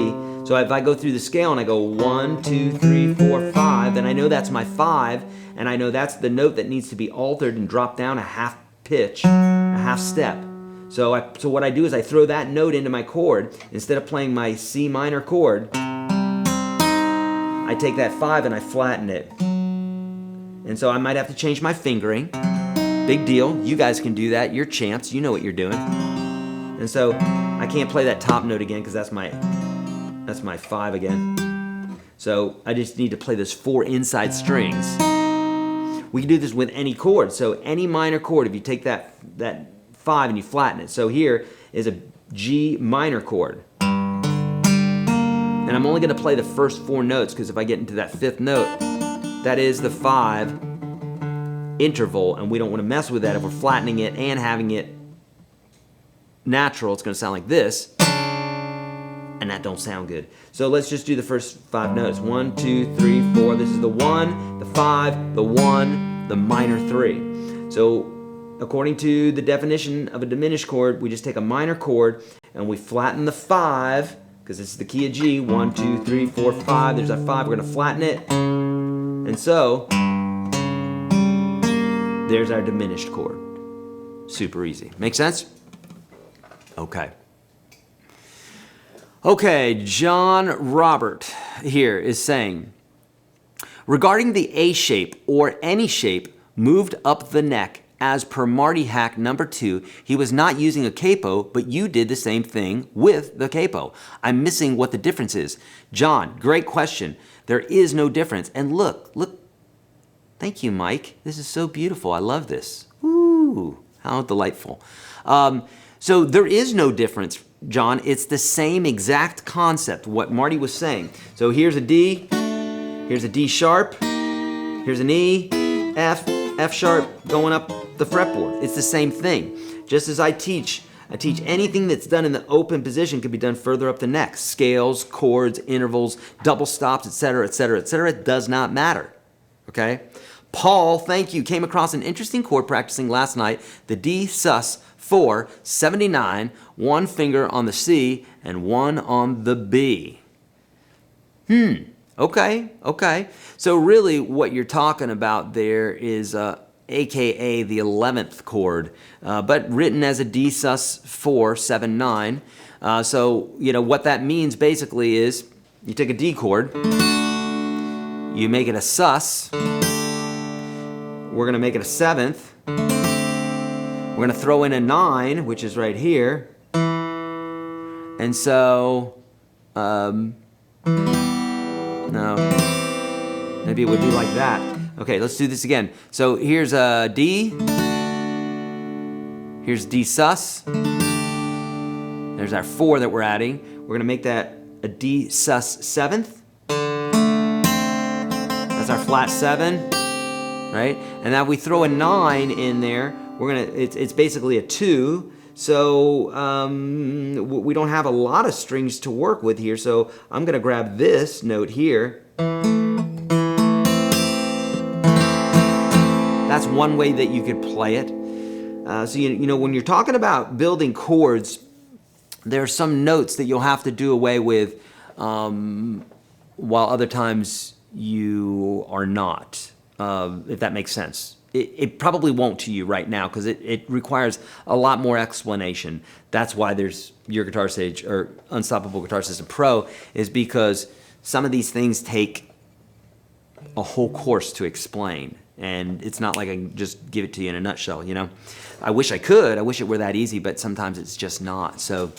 So if I go through the scale and I go 1, 2, 3, 4, 5, then I know that's my 5, and I know that's the note that needs to be altered and dropped down a half pitch, a half step. So what I do is I throw that note into my chord. Instead of playing my C minor chord, I take that 5 and I flatten it. And so I might have to change my fingering. Big deal. You guys can do that. You're champs. You know what you're doing. And so I can't play that top note again because that's my 5 again. So I just need to play those 4 inside strings. We can do this with any chord. So any minor chord, if you take that 5 and you flatten it. So here is a G minor chord. And I'm only going to play the first 4 notes because if I get into that 5th note, that is the 5 interval, and we don't want to mess with that. If we're flattening it and having it natural, it's going to sound like this, and that don't sound good. So let's just do the first 5 notes. 1, 2, 3, 4. This is the 1, the 5, the 1, the minor 3. So according to the definition of a diminished chord, we just take a minor chord and we flatten the 5, because this is the key of G. 1, 2, 3, 4, 5. There's that 5. We're going to flatten it. And so there's our diminished chord. Super easy. Make sense? Okay. Okay, John Robert here is saying, regarding the A shape or any shape moved up the neck as per Marty Hack number 2, he was not using a capo, but you did the same thing with the capo. I'm missing what the difference is. John, great question. There is no difference. And look. Thank you, Mike. This is so beautiful. I love this. Ooh, how delightful. So there is no difference, John. It's the same exact concept, what Marty was saying. So here's a D, here's a D sharp, here's an E, F sharp going up the fretboard. It's the same thing. Just as I teach anything that's done in the open position can be done further up the neck. Scales, chords, intervals, double stops, etc., etc., etc. It does not matter. Okay? Paul, thank you. Came across an interesting chord practicing last night. The D sus 4, 79, 1 finger on the C and 1 on the B. Okay. So really what you're talking about there is AKA the 11th chord, but written as a D sus 4, 7, 9. So, you know, what that means basically is you take a D chord, you make it a sus, we're going to make it a 7th, we're going to throw in a 9, which is right here, and so, no, maybe it would be like that. Okay, let's do this again. So here's a D, Here's D sus. There's our 4 that we're adding. We're gonna make that a D sus 7th. That's our flat 7, right? And now we throw a 9 in there. It's basically a 2. So we don't have a lot of strings to work with here. So I'm gonna grab this note here. That's one way that you could play it. So you know, when you're talking about building chords, there are some notes that you'll have to do away with, while other times you are not, if that makes sense. It probably won't to you right now because it requires a lot more explanation. That's why there's YourGuitarSage or Unstoppable Guitar System Pro, is because some of these things take a whole course to explain. And it's not like I can just give it to you in a nutshell, you know? I wish I could. I wish it were that easy, but sometimes it's just not. So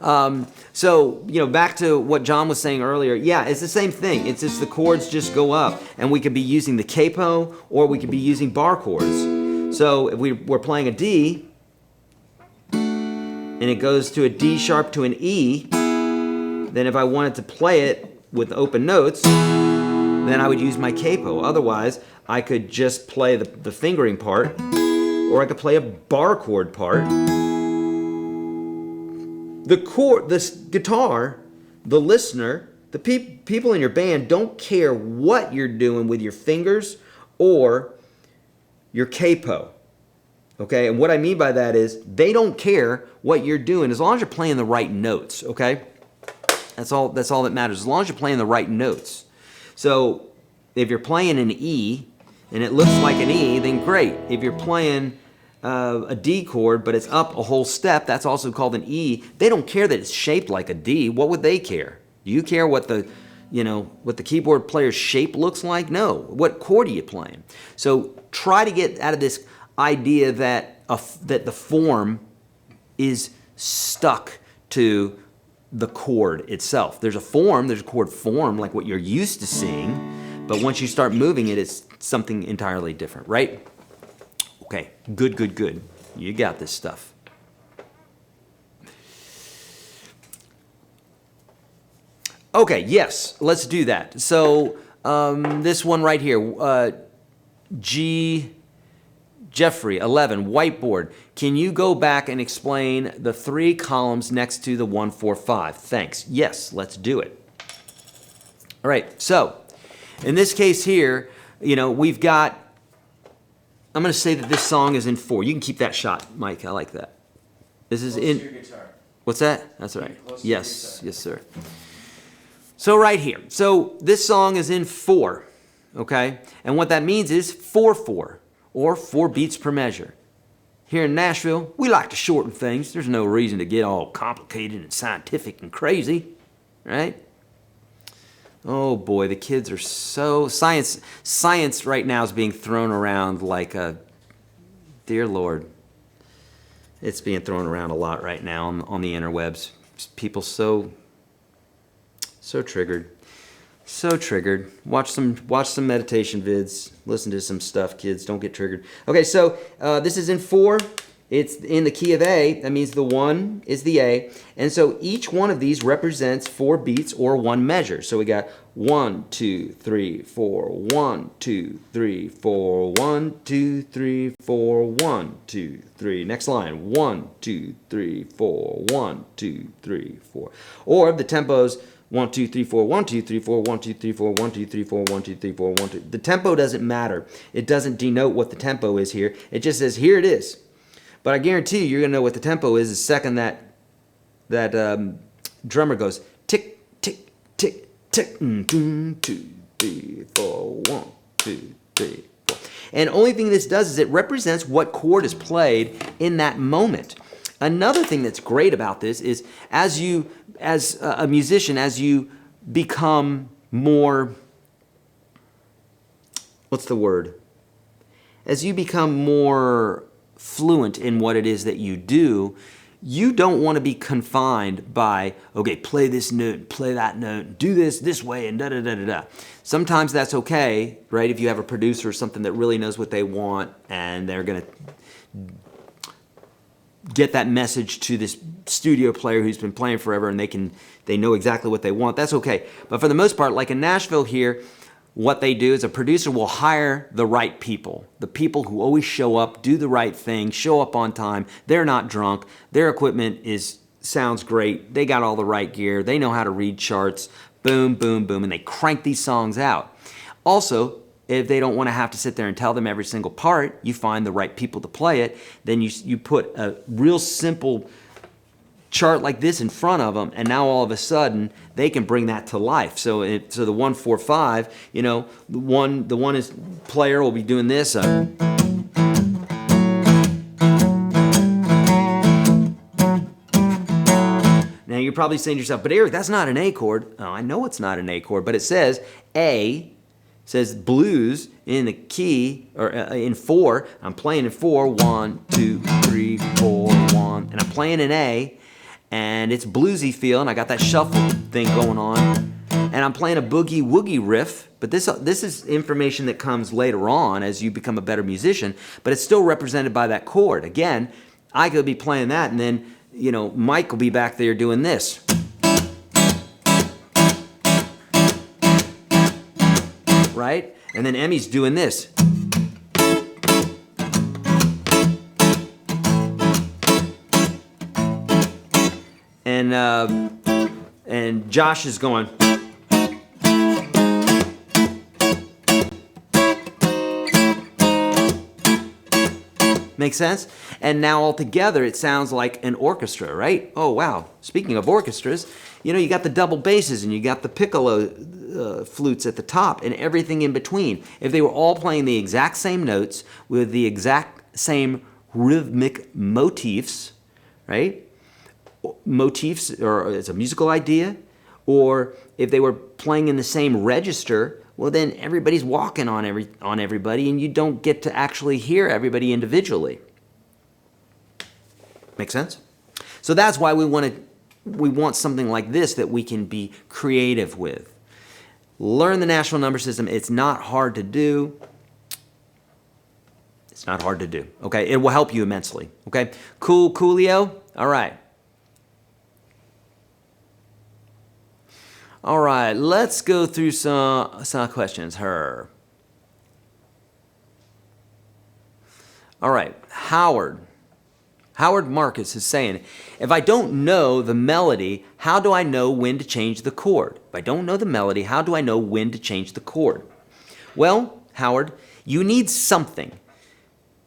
you know, back to what John was saying earlier, yeah, it's the same thing. It's just the chords just go up, and we could be using the capo, or we could be using bar chords. So if we're playing a D, and it goes to a D sharp to an E, then if I wanted to play it with open notes, then I would use my capo. Otherwise, I could just play the fingering part, or I could play a bar chord part. This guitar, the listener, the people in your band don't care what you're doing with your fingers or your capo. Okay, and what I mean by that is they don't care what you're doing as long as you're playing the right notes. Okay, that's all that matters. As long as you're playing the right notes. So if you're playing an E and it looks like an E, then great. If you're playing a D chord but it's up a whole step, that's also called an E. They don't care that it's shaped like a D. What would they care? Do you care what the keyboard player's shape looks like? No. What chord are you playing? So try to get out of this idea that the form is stuck to the chord itself. There's a chord form like what you're used to seeing, but once you start moving it, it's something entirely different, right? Okay, good. You got this stuff. Okay, yes, let's do that. So this one right here, Jeffrey 11, whiteboard. Can you go back and explain the 3 columns next to the 1, 4, 5? Thanks. Yes, let's do it. All right, so in this case here, you know, we've got, I'm going to say that this song is in 4. You can keep that shot, Mike. I like that. This is in. Your guitar. What's that? That's right. Yes, yes, sir. So right here. So this song is in 4, okay? And what that means is 4/4, or 4 beats per measure. Here in Nashville, we like to shorten things. There's no reason to get all complicated and scientific and crazy, right? Oh boy, the kids are so... Science right now is being thrown around like a... Dear Lord. It's being thrown around a lot right now on the interwebs. People so triggered. So triggered. Watch some meditation vids. Listen to some stuff, kids. Don't get triggered. Okay, so this is in 4. It's in the key of A. That means the 1 is the A. And so each one of these represents 4 beats or 1 measure. So we got 1, 2, 3, 4, 1, 2, 3, 4, 1, 2, 3, 4, 1, 2, 3. Next line. 1, 2, 3, 4, 1, 2, 3, 4. Or the tempo's 1, 2, 3, 4, 1, 2, 3, 4, 1, 2, 3, 4, 1, 2, 3, 4, 1, 2, 3, 4, 1, 2. The tempo doesn't matter. It doesn't denote what the tempo is here. It just says, here it is. But I guarantee you're going to know what the tempo is the second that drummer goes tick, tick, tick, tick, 2, 3, 4, 1, 2, 3, 4. And only thing this does is it represents what chord is played in that moment. Another thing that's great about this is as a musician, as you become more, what's the word? As you become more fluent in what it is that you do, you don't want to be confined by, okay, play this note, play that note, do this way, and da-da-da-da-da. Sometimes that's okay, right? If you have a producer or something that really knows what they want and they're going to get that message to this studio player who's been playing forever, and they know exactly what they want. That's okay. But for the most part, like in Nashville here, what they do is a producer will hire the right people, the people who always show up, do the right thing, show up on time. They're not drunk. Their equipment sounds great. They got all the right gear. They know how to read charts. Boom, boom, boom, and they crank these songs out. Also, if they don't want to have to sit there and tell them every single part, you find the right people to play it. Then you put a real simple chart like this in front of them, and now all of a sudden they can bring that to life. So the 1-4-5, you know, the one is player will be doing this. Now you're probably saying to yourself, but Eric, that's not an A chord. Oh, I know it's not an A chord, but it says A. Says blues in the key, or in 4. I'm playing in 4, 1, 2, 3, 4, 1, and I'm playing in A, and it's bluesy feel, and I got that shuffle thing going on, and I'm playing a boogie woogie riff. But this is information that comes later on as you become a better musician, but it's still represented by that chord. Again, I could be playing that, and then, you know, Mike will be back there doing this. Right? And then Emmy's doing this. And Josh is going. Make sense? And now all together it sounds like an orchestra, right? Oh wow. Speaking of orchestras, you know, you got the double basses and you got the piccolo flutes at the top and everything in between. If they were all playing the exact same notes with the exact same rhythmic motifs, right? Motifs, or it's a musical idea, or if they were playing in the same register, well then everybody's walking on everybody and you don't get to actually hear everybody individually. Make sense? So that's why we want something like this that we can be creative with. Learn the Nashville number system. It's not hard to do. It's not hard to do, okay? It will help you immensely, okay? Coolio? All right. All right, let's go through some questions. All right, Howard Marcus is saying, if I don't know the melody, how do I know when to change the chord? If I don't know the melody, how do I know when to change the chord? Well, Howard, you need something.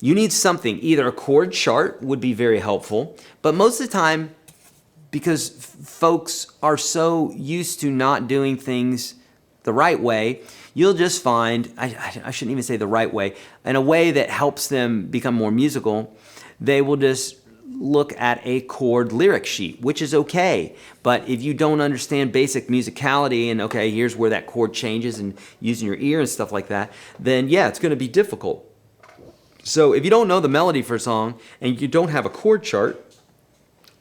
You need something. Either a chord chart would be very helpful, but most of the time, because folks are so used to not doing things the right way, you'll just find, I shouldn't even say the right way, in a way that helps them become more musical, they will just look at a chord lyric sheet, which is okay. But if you don't understand basic musicality and, okay, here's where that chord changes and using your ear and stuff like that, then yeah, it's going to be difficult. So if you don't know the melody for a song and you don't have a chord chart,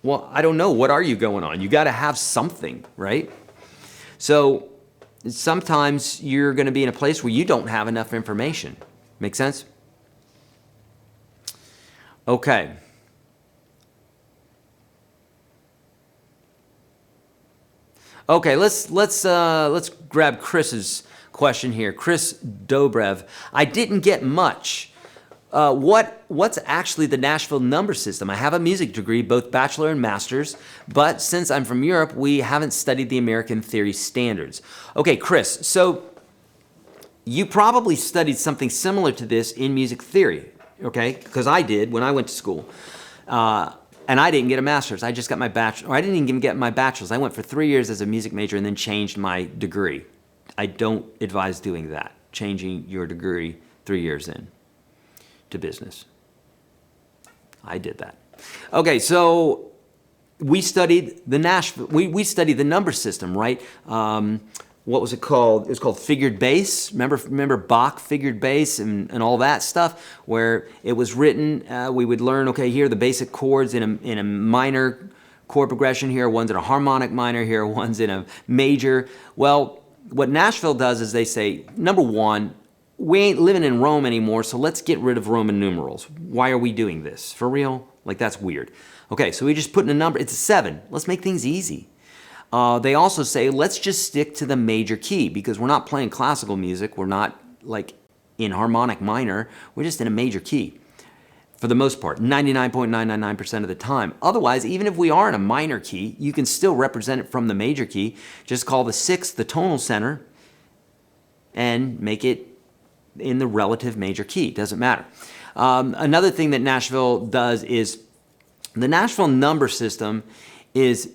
well, I don't know. What are you going on? You got to have something, right? So sometimes you're going to be in a place where you don't have enough information. Make sense? Okay. Okay, let's grab Chris's question here. Chris Dobrev. I didn't get much. What's actually the Nashville number system? I have a music degree, both bachelor and master's, but since I'm from Europe, we haven't studied the American theory standards. Okay, Chris, so you probably studied something similar to this in music theory, okay? Because I did when I went to school. And I didn't get a master's. I just got my bachelor. Or I didn't even get my bachelor's. I went for 3 years as a music major and then changed my degree. I don't advise doing that, changing your degree 3 years in to business. I did that. Okay, so we studied the Nashville. We studied the number system, right? What was it called? It was called figured bass. Remember Bach figured bass and all that stuff, where it was written. We would learn. Okay, here are the basic chords in a minor chord progression. Here, one's in a harmonic minor. Here, one's in a major. Well, what Nashville does is they say, number one, we ain't living in Rome anymore, so let's get rid of Roman numerals. Why are we doing this? For real? Like, that's weird. Okay, so we just put in a number. It's a 7. Let's make things easy. They also say, let's just stick to the major key, because we're not playing classical music. We're not, like, in harmonic minor. We're just in a major key. For the most part, 99.999% of the time. Otherwise, even if we are in a minor key, you can still represent it from the major key. Just call the 6th the tonal center and make it in the relative major key. Doesn't matter. Another thing that Nashville does is the Nashville number system is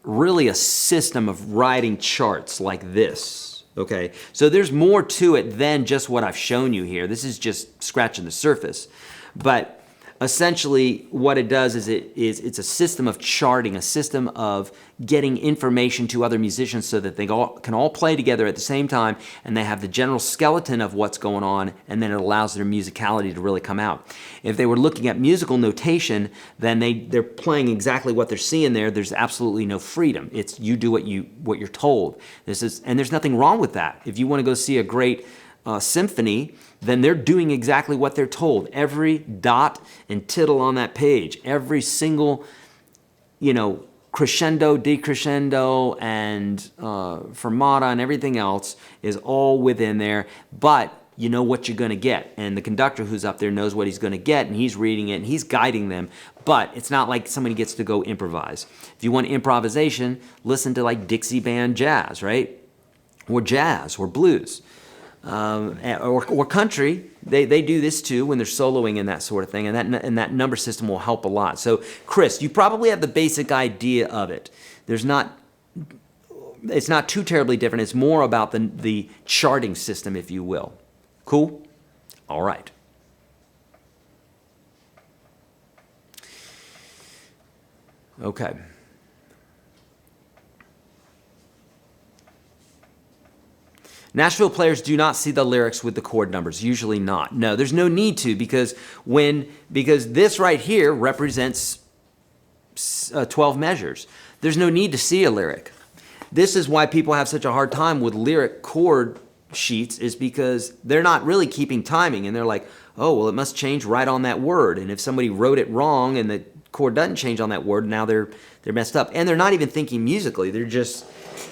really a system of writing charts like this. Okay, so there's more to it than just what I've shown you here. This is just scratching the surface. But essentially what it does is it's a system of charting, a system of getting information to other musicians so that they can all play together at the same time, and they have the general skeleton of what's going on, and then it allows their musicality to really come out. If they were looking at musical notation, then they're playing exactly what they're seeing there. There's absolutely no freedom. It's you do what you're told. And there's nothing wrong with that. If you want to go see a great symphony, then they're doing exactly what they're told. Every dot and tittle on that page, every single, crescendo, decrescendo, and fermata and everything else is all within there, but you know what you're going to get. And the conductor who's up there knows what he's going to get, and he's reading it, and he's guiding them. But it's not like somebody gets to go improvise. If you want improvisation, listen to like Dixie Band jazz, right? Or jazz, or blues. Or country, they do this too when they're soloing and that sort of thing, and that number system will help a lot. So, Chris, you probably have the basic idea of it. It's not too terribly different. It's more about the charting system, if you will. Cool? All right. Okay. Nashville players do not see the lyrics with the chord numbers, usually not. No, there's no need to, because this right here represents 12 measures. There's no need to see a lyric. This is why people have such a hard time with lyric chord sheets, is because they're not really keeping timing, and they're like, oh, well, it must change right on that word. And if somebody wrote it wrong and the chord doesn't change on that word, now they're messed up. And they're not even thinking musically. You just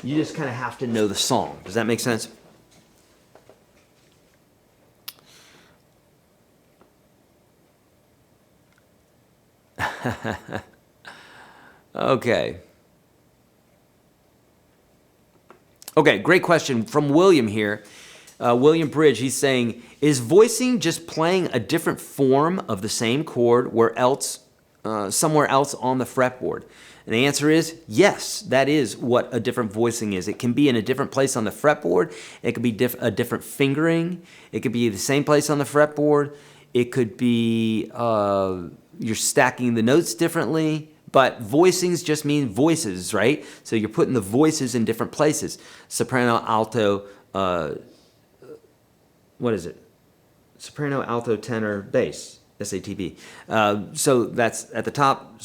kind of have to know the song. Does that make sense? Okay, great question from William here. William Bridge, he's saying, is voicing just playing a different form of the same chord somewhere else on the fretboard? And the answer is yes, that is what a different voicing is. It can be in a different place on the fretboard. It could be a different fingering. It could be the same place on the fretboard. It could be you're stacking the notes differently, but voicings just mean voices, right? So you're putting the voices in different places. Soprano, alto, what is it? Soprano, alto, tenor, bass, SATB. So that's at the top,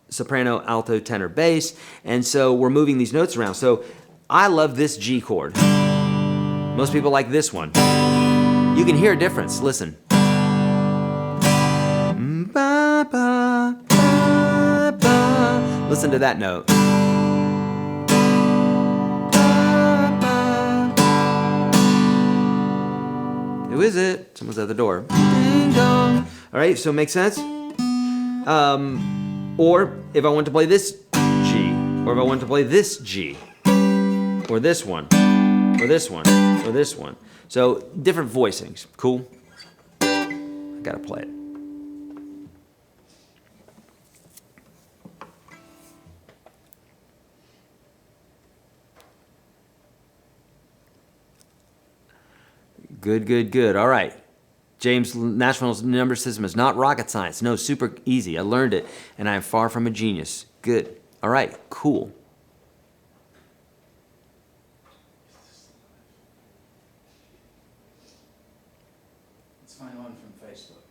soprano, alto, tenor, bass. And so we're moving these notes around. So I love this G chord. Most people like this one. You can hear a difference. Listen. Ba, ba, ba, ba. Listen to that note. Ba, ba. Who is it? Someone's at the door. Ding dong. All right, so make sense? Or if I want to play this G, or if I want to play this G, or this one, or this one, or this one. So different voicings. Cool? I gotta play it. Good, good, good. All right. James, Nashville's number system is not rocket science. No, super easy. I learned it, and I am far from a genius. Good. All right, cool. Let's find one from Facebook.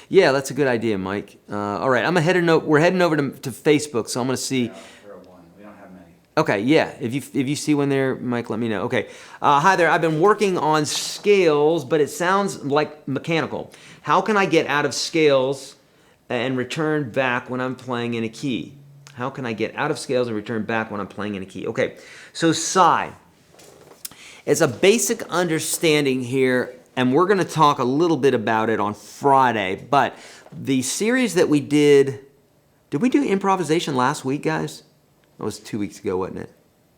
Yeah, that's a good idea, Mike. All right, we're heading over to Facebook, so I'm going to see. Yeah, there are one. We don't have many. Okay, yeah. If you see one there, Mike, let me know. Okay. Hi there. I've been working on scales, but it sounds like mechanical. How can I get out of scales and return back when I'm playing in a key? How can I get out of scales and return back when I'm playing in a key? Okay. So Psy, it's a basic understanding here, and we're going to talk a little bit about it on Friday, but the series that we did we do improvisation last week, guys? That was 2 weeks ago, wasn't it?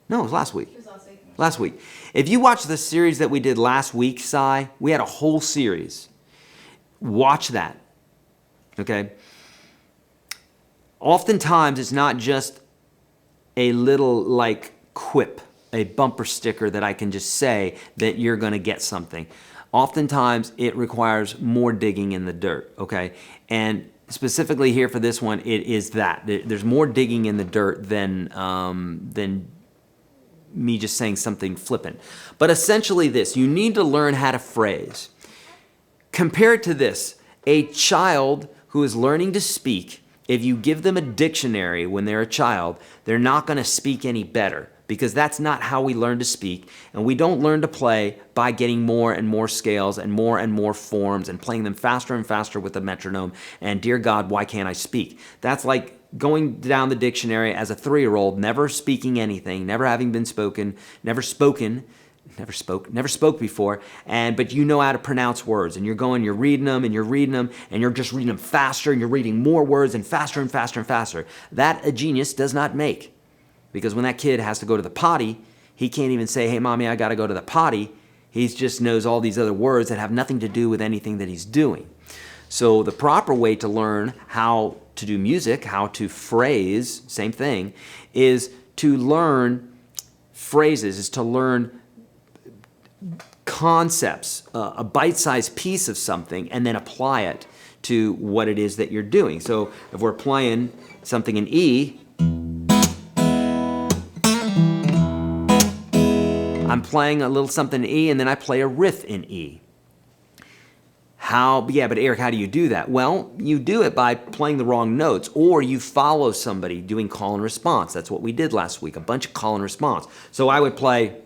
No, it was last week. It was last week. Last week. If you watch the series that we did last week, Psy, we had a whole series. Watch that, okay? Oftentimes, it's not just a little, like, quip, a bumper sticker that I can just say that you're going to get something. Oftentimes, it requires more digging in the dirt, okay? And specifically here for this one, it is that. There's more digging in the dirt than me just saying something flippant. But essentially this, you need to learn how to phrase. Compare it to this. A child who is learning to speak, if you give them a dictionary when they're a child, they're not going to speak any better, because that's not how we learn to speak, and we don't learn to play by getting more and more scales and more forms and playing them faster and faster with the metronome, and dear God, why can't I speak? That's like going down the dictionary as a 3-year-old, never speaking anything, never having been spoken, never spoke before, but you know how to pronounce words, and you're reading them, and you're just reading them faster, and you're reading more words and faster and faster and faster. That a genius does not make. Because when that kid has to go to the potty, he can't even say, hey, mommy, I got to go to the potty. He just knows all these other words that have nothing to do with anything that he's doing. So the proper way to learn how to do music, how to phrase, same thing, is to learn phrases, is to learn concepts, a bite-sized piece of something, and then apply it to what it is that you're doing. So if we're playing something in E, I'm playing a little something in E, and then I play a riff in E. But Eric, how do you do that? Well, you do it by playing the wrong notes, or you follow somebody doing call and response. That's what we did last week, a bunch of call and response. So I would play,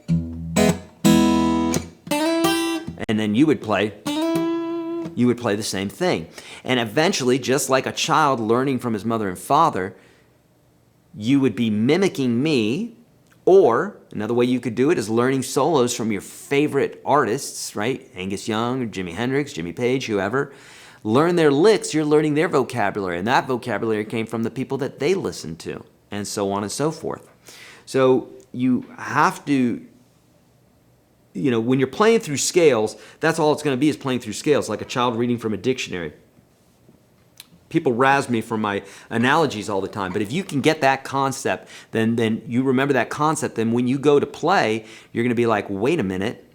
and then you would play the same thing. And eventually, just like a child learning from his mother and father, you would be mimicking me. Or another way you could do it is learning solos from your favorite artists, right? Angus Young, or Jimi Hendrix, Jimmy Page, whoever. Learn their licks, you're learning their vocabulary, and that vocabulary came from the people that they listened to, and so on and so forth. So you have to, when you're playing through scales, that's all it's going to be, is playing through scales, like a child reading from a dictionary. People razz me for my analogies all the time, but if you can get that concept, then you remember that concept, then when you go to play, you're going to be like, wait a minute,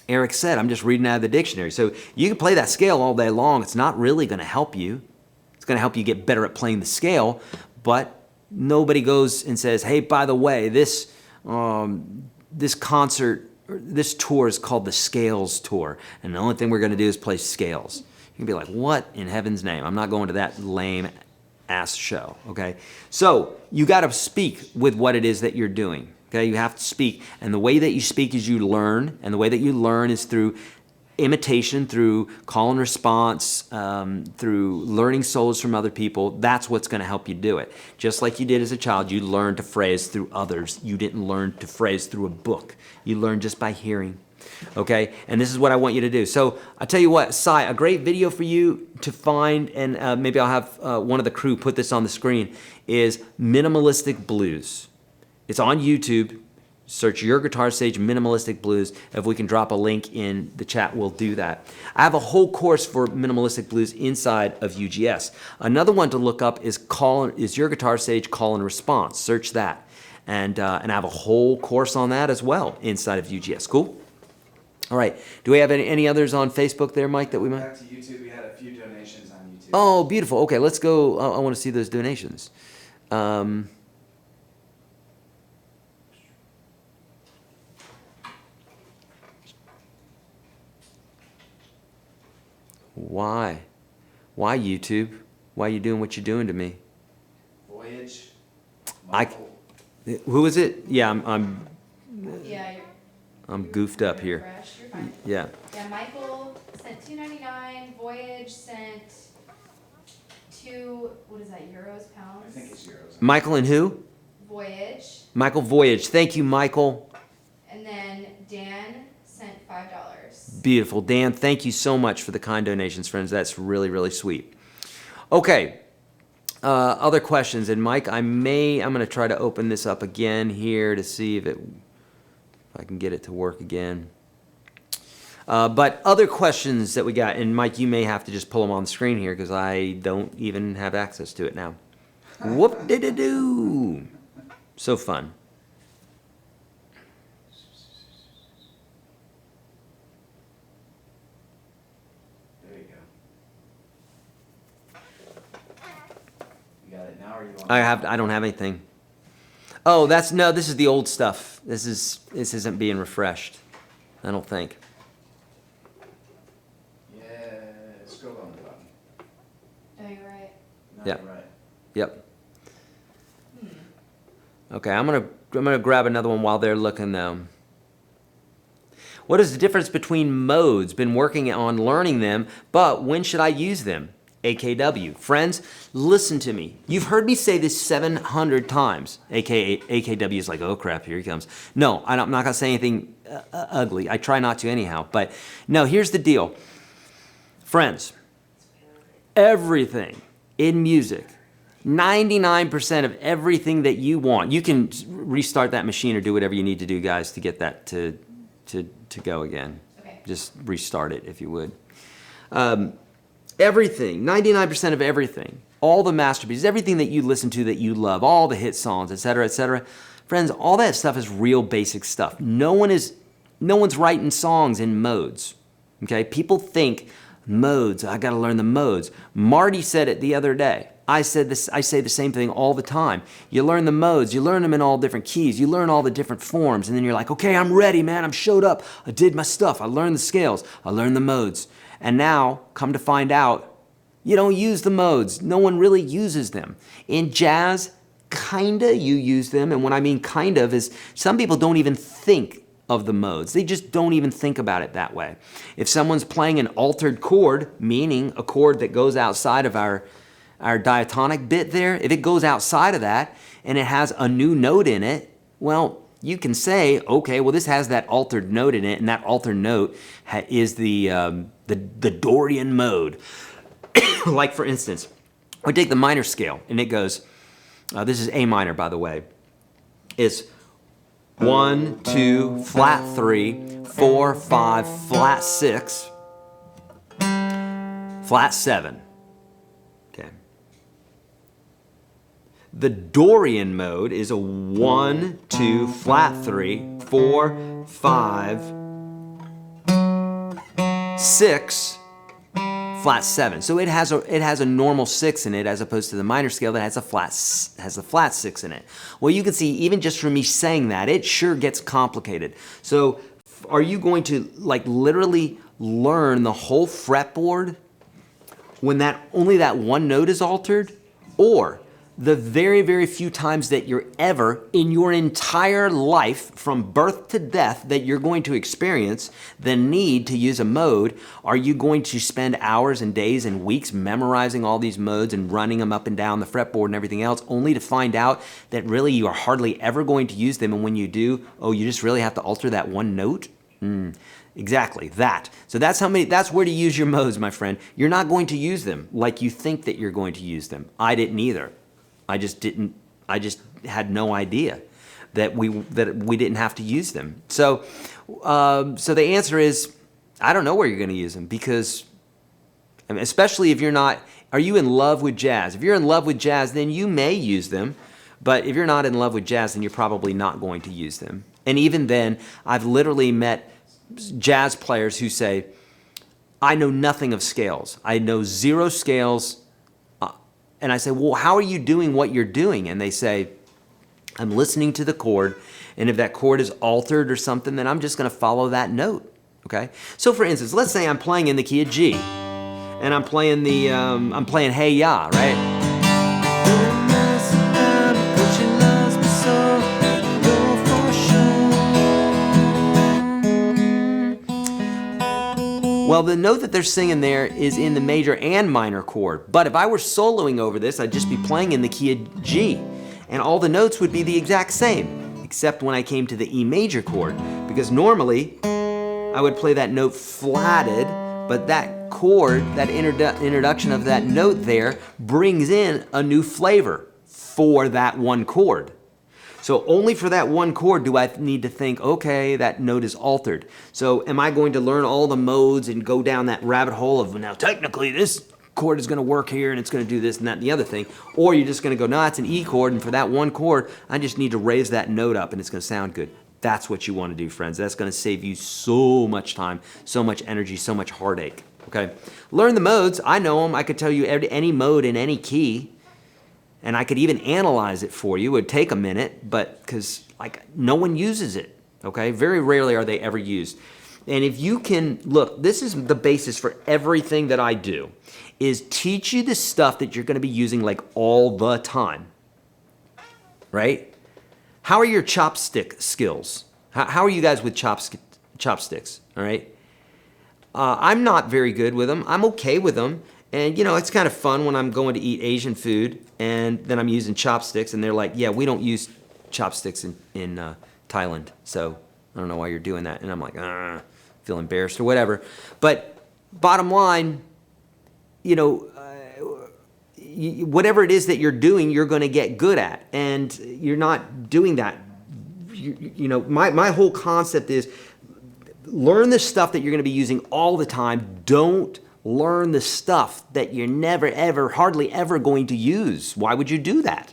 Eric said, I'm just reading out of the dictionary. So you can play that scale all day long. It's not really going to help you. It's going to help you get better at playing the scale, but nobody goes and says, hey, by the way, this concert, this tour is called the Scales Tour, and the only thing we're going to do is play scales. You can be like, what in heaven's name? I'm not going to that lame ass show, okay? So you got to speak with what it is that you're doing, okay? You have to speak, and the way that you speak is you learn, and the way that you learn is through imitation, through call and response, through learning solos from other people. That's what's going to help you do it. Just like you did as a child, you learned to phrase through others. You didn't learn to phrase through a book. You learned just by hearing. Okay, and this is what I want you to do. So I tell you what, Sai, a great video for you to find, and maybe I'll have one of the crew put this on the screen, is Minimalistic Blues. It's on YouTube. Search YourGuitarSage Minimalistic Blues. If we can drop a link in the chat, we'll do that. I have a whole course for Minimalistic Blues inside of UGS. Another one to look up is YourGuitarSage Call and Response. Search that. And I have a whole course on that as well inside of UGS. Cool? All right. Do we have any others on Facebook there, Mike, that we might? Back to YouTube, we had a few donations on YouTube. Oh, beautiful. Okay, let's go. I want to see those donations. Why? Why YouTube? Why are you doing what you're doing to me? Voyage. I Who is it? Yeah, I'm Yeah, goofed up here. fresh. You're fine. Yeah. Yeah, Michael sent $2.99. Voyage sent what is that, euros, pounds? I think it's euros. Michael and who? Voyage. Michael Voyage. Thank you, Michael. And then Dan sent $5. Beautiful. Dan, thank you so much for the kind donations, friends. That's really, really sweet. Okay. Other questions. And Mike, I'm going to try to open this up again here to see if I can get it to work again. But other questions that we got, and Mike, you may have to just pull them on the screen here because I don't even have access to it now. Whoop-de-de-doo. So fun. There you go. You got it now, or you want? I don't have anything. Oh, this is the old stuff. This isn't being refreshed, I don't think. Yeah, scroll on the button. Oh, you're right. No, Yeah. you're right. Yep. Okay, I'm gonna grab another one while they're looking though. What is the difference between modes? Been working on learning them, but when should I use them? AKW. Friends, listen to me. You've heard me say this 700 times. AKW is like, oh crap, here he comes. No, I'm not gonna say anything ugly. I try not to anyhow. But no, here's the deal. Friends, everything in music, 99% of everything that you want, you can restart that machine or do whatever you need to do, guys, to get that to go again. Okay. Just restart it if you would. Everything, 99% of everything, all the masterpieces, everything that you listen to that you love, all the hit songs, etc., friends, all that stuff is real basic stuff. No one's writing songs in modes. Okay? People think modes, I got to learn the modes. Marty said it the other day. I say the same thing all the time. You learn the modes, you learn them in all different keys, you learn all the different forms, and then you're like, okay, I'm ready, man, I'm showed up, I did my stuff, I learned the scales, I learned the modes. And now, come to find out, you don't use the modes. No one really uses them. In jazz, kinda you use them, and what I mean kind of is some people don't even think of the modes. They just don't even think about it that way. If someone's playing an altered chord, meaning a chord that goes outside of our diatonic bit there, if it goes outside of that and it has a new note in it, well, you can say, okay, well, this has that altered note in it, and that altered note is the Dorian mode. Like, for instance, we take the minor scale, and it goes, this is A minor, by the way. It's 1, 2, flat 3, 4, 5, flat 6, flat 7. Okay. The Dorian mode is a 1, 2, flat 3, 4, 5, 6, flat 7. So it has a normal 6 in it as opposed to the minor scale that has a flat 6 in it. Well, you can see even just from me saying that, it sure gets complicated. So are you going to like literally learn the whole fretboard when only that one note is altered? Or the very, very few times that you're ever in your entire life from birth to death that you're going to experience the need to use a mode, are you going to spend hours and days and weeks memorizing all these modes and running them up and down the fretboard and everything else, only to find out that really you are hardly ever going to use them, and when you do, oh, you just really have to alter that one note? Exactly, that. So that's where to use your modes, my friend. You're not going to use them like you think that you're going to use them. I didn't either. I just had no idea that we didn't have to use them. So the answer is, I don't know where you're going to use them, because, I mean, especially if you're not, are you in love with jazz? If you're in love with jazz, then you may use them. But if you're not in love with jazz, then you're probably not going to use them. And even then, I've literally met jazz players who say, I know nothing of scales. I know 0 scales. And I say, well, how are you doing what you're doing? And they say, I'm listening to the chord, and if that chord is altered or something, then I'm just going to follow that note, okay? So for instance, let's say I'm playing in the key of G, and I'm playing Hey Ya, right? Well, the note that they're singing there is in the major and minor chord. But if I were soloing over this, I'd just be playing in the key of G. And all the notes would be the exact same, except when I came to the E major chord. Because normally, I would play that note flatted, but that chord, that introduction of that note there, brings in a new flavor for that one chord. So only for that one chord do I need to think, okay, that note is altered. So am I going to learn all the modes and go down that rabbit hole of, now technically this chord is going to work here and it's going to do this and that and the other thing? Or you're just going to go, no, it's an E chord, and for that one chord, I just need to raise that note up and it's going to sound good. That's what you want to do, friends. That's going to save you so much time, so much energy, so much heartache. Okay? Learn the modes. I know them. I could tell you any mode in any key. And I could even analyze it for you. It would take a minute, but because no one uses it, okay? Very rarely are they ever used. And if you can, look, this is the basis for everything that I do, is teach you the stuff that you're gonna be using all the time, right? How are your chopstick skills? How are you guys with chopsticks, all right? I'm not very good with them. I'm okay with them. And, it's kind of fun when I'm going to eat Asian food and then I'm using chopsticks and they're like, yeah, we don't use chopsticks in Thailand. So I don't know why you're doing that. And I'm like, feel embarrassed or whatever. But bottom line, whatever it is that you're doing, you're going to get good at. And you're not doing that. My whole concept is learn the stuff that you're going to be using all the time. Don't learn the stuff that you're never, ever, hardly ever going to use. Why would you do that?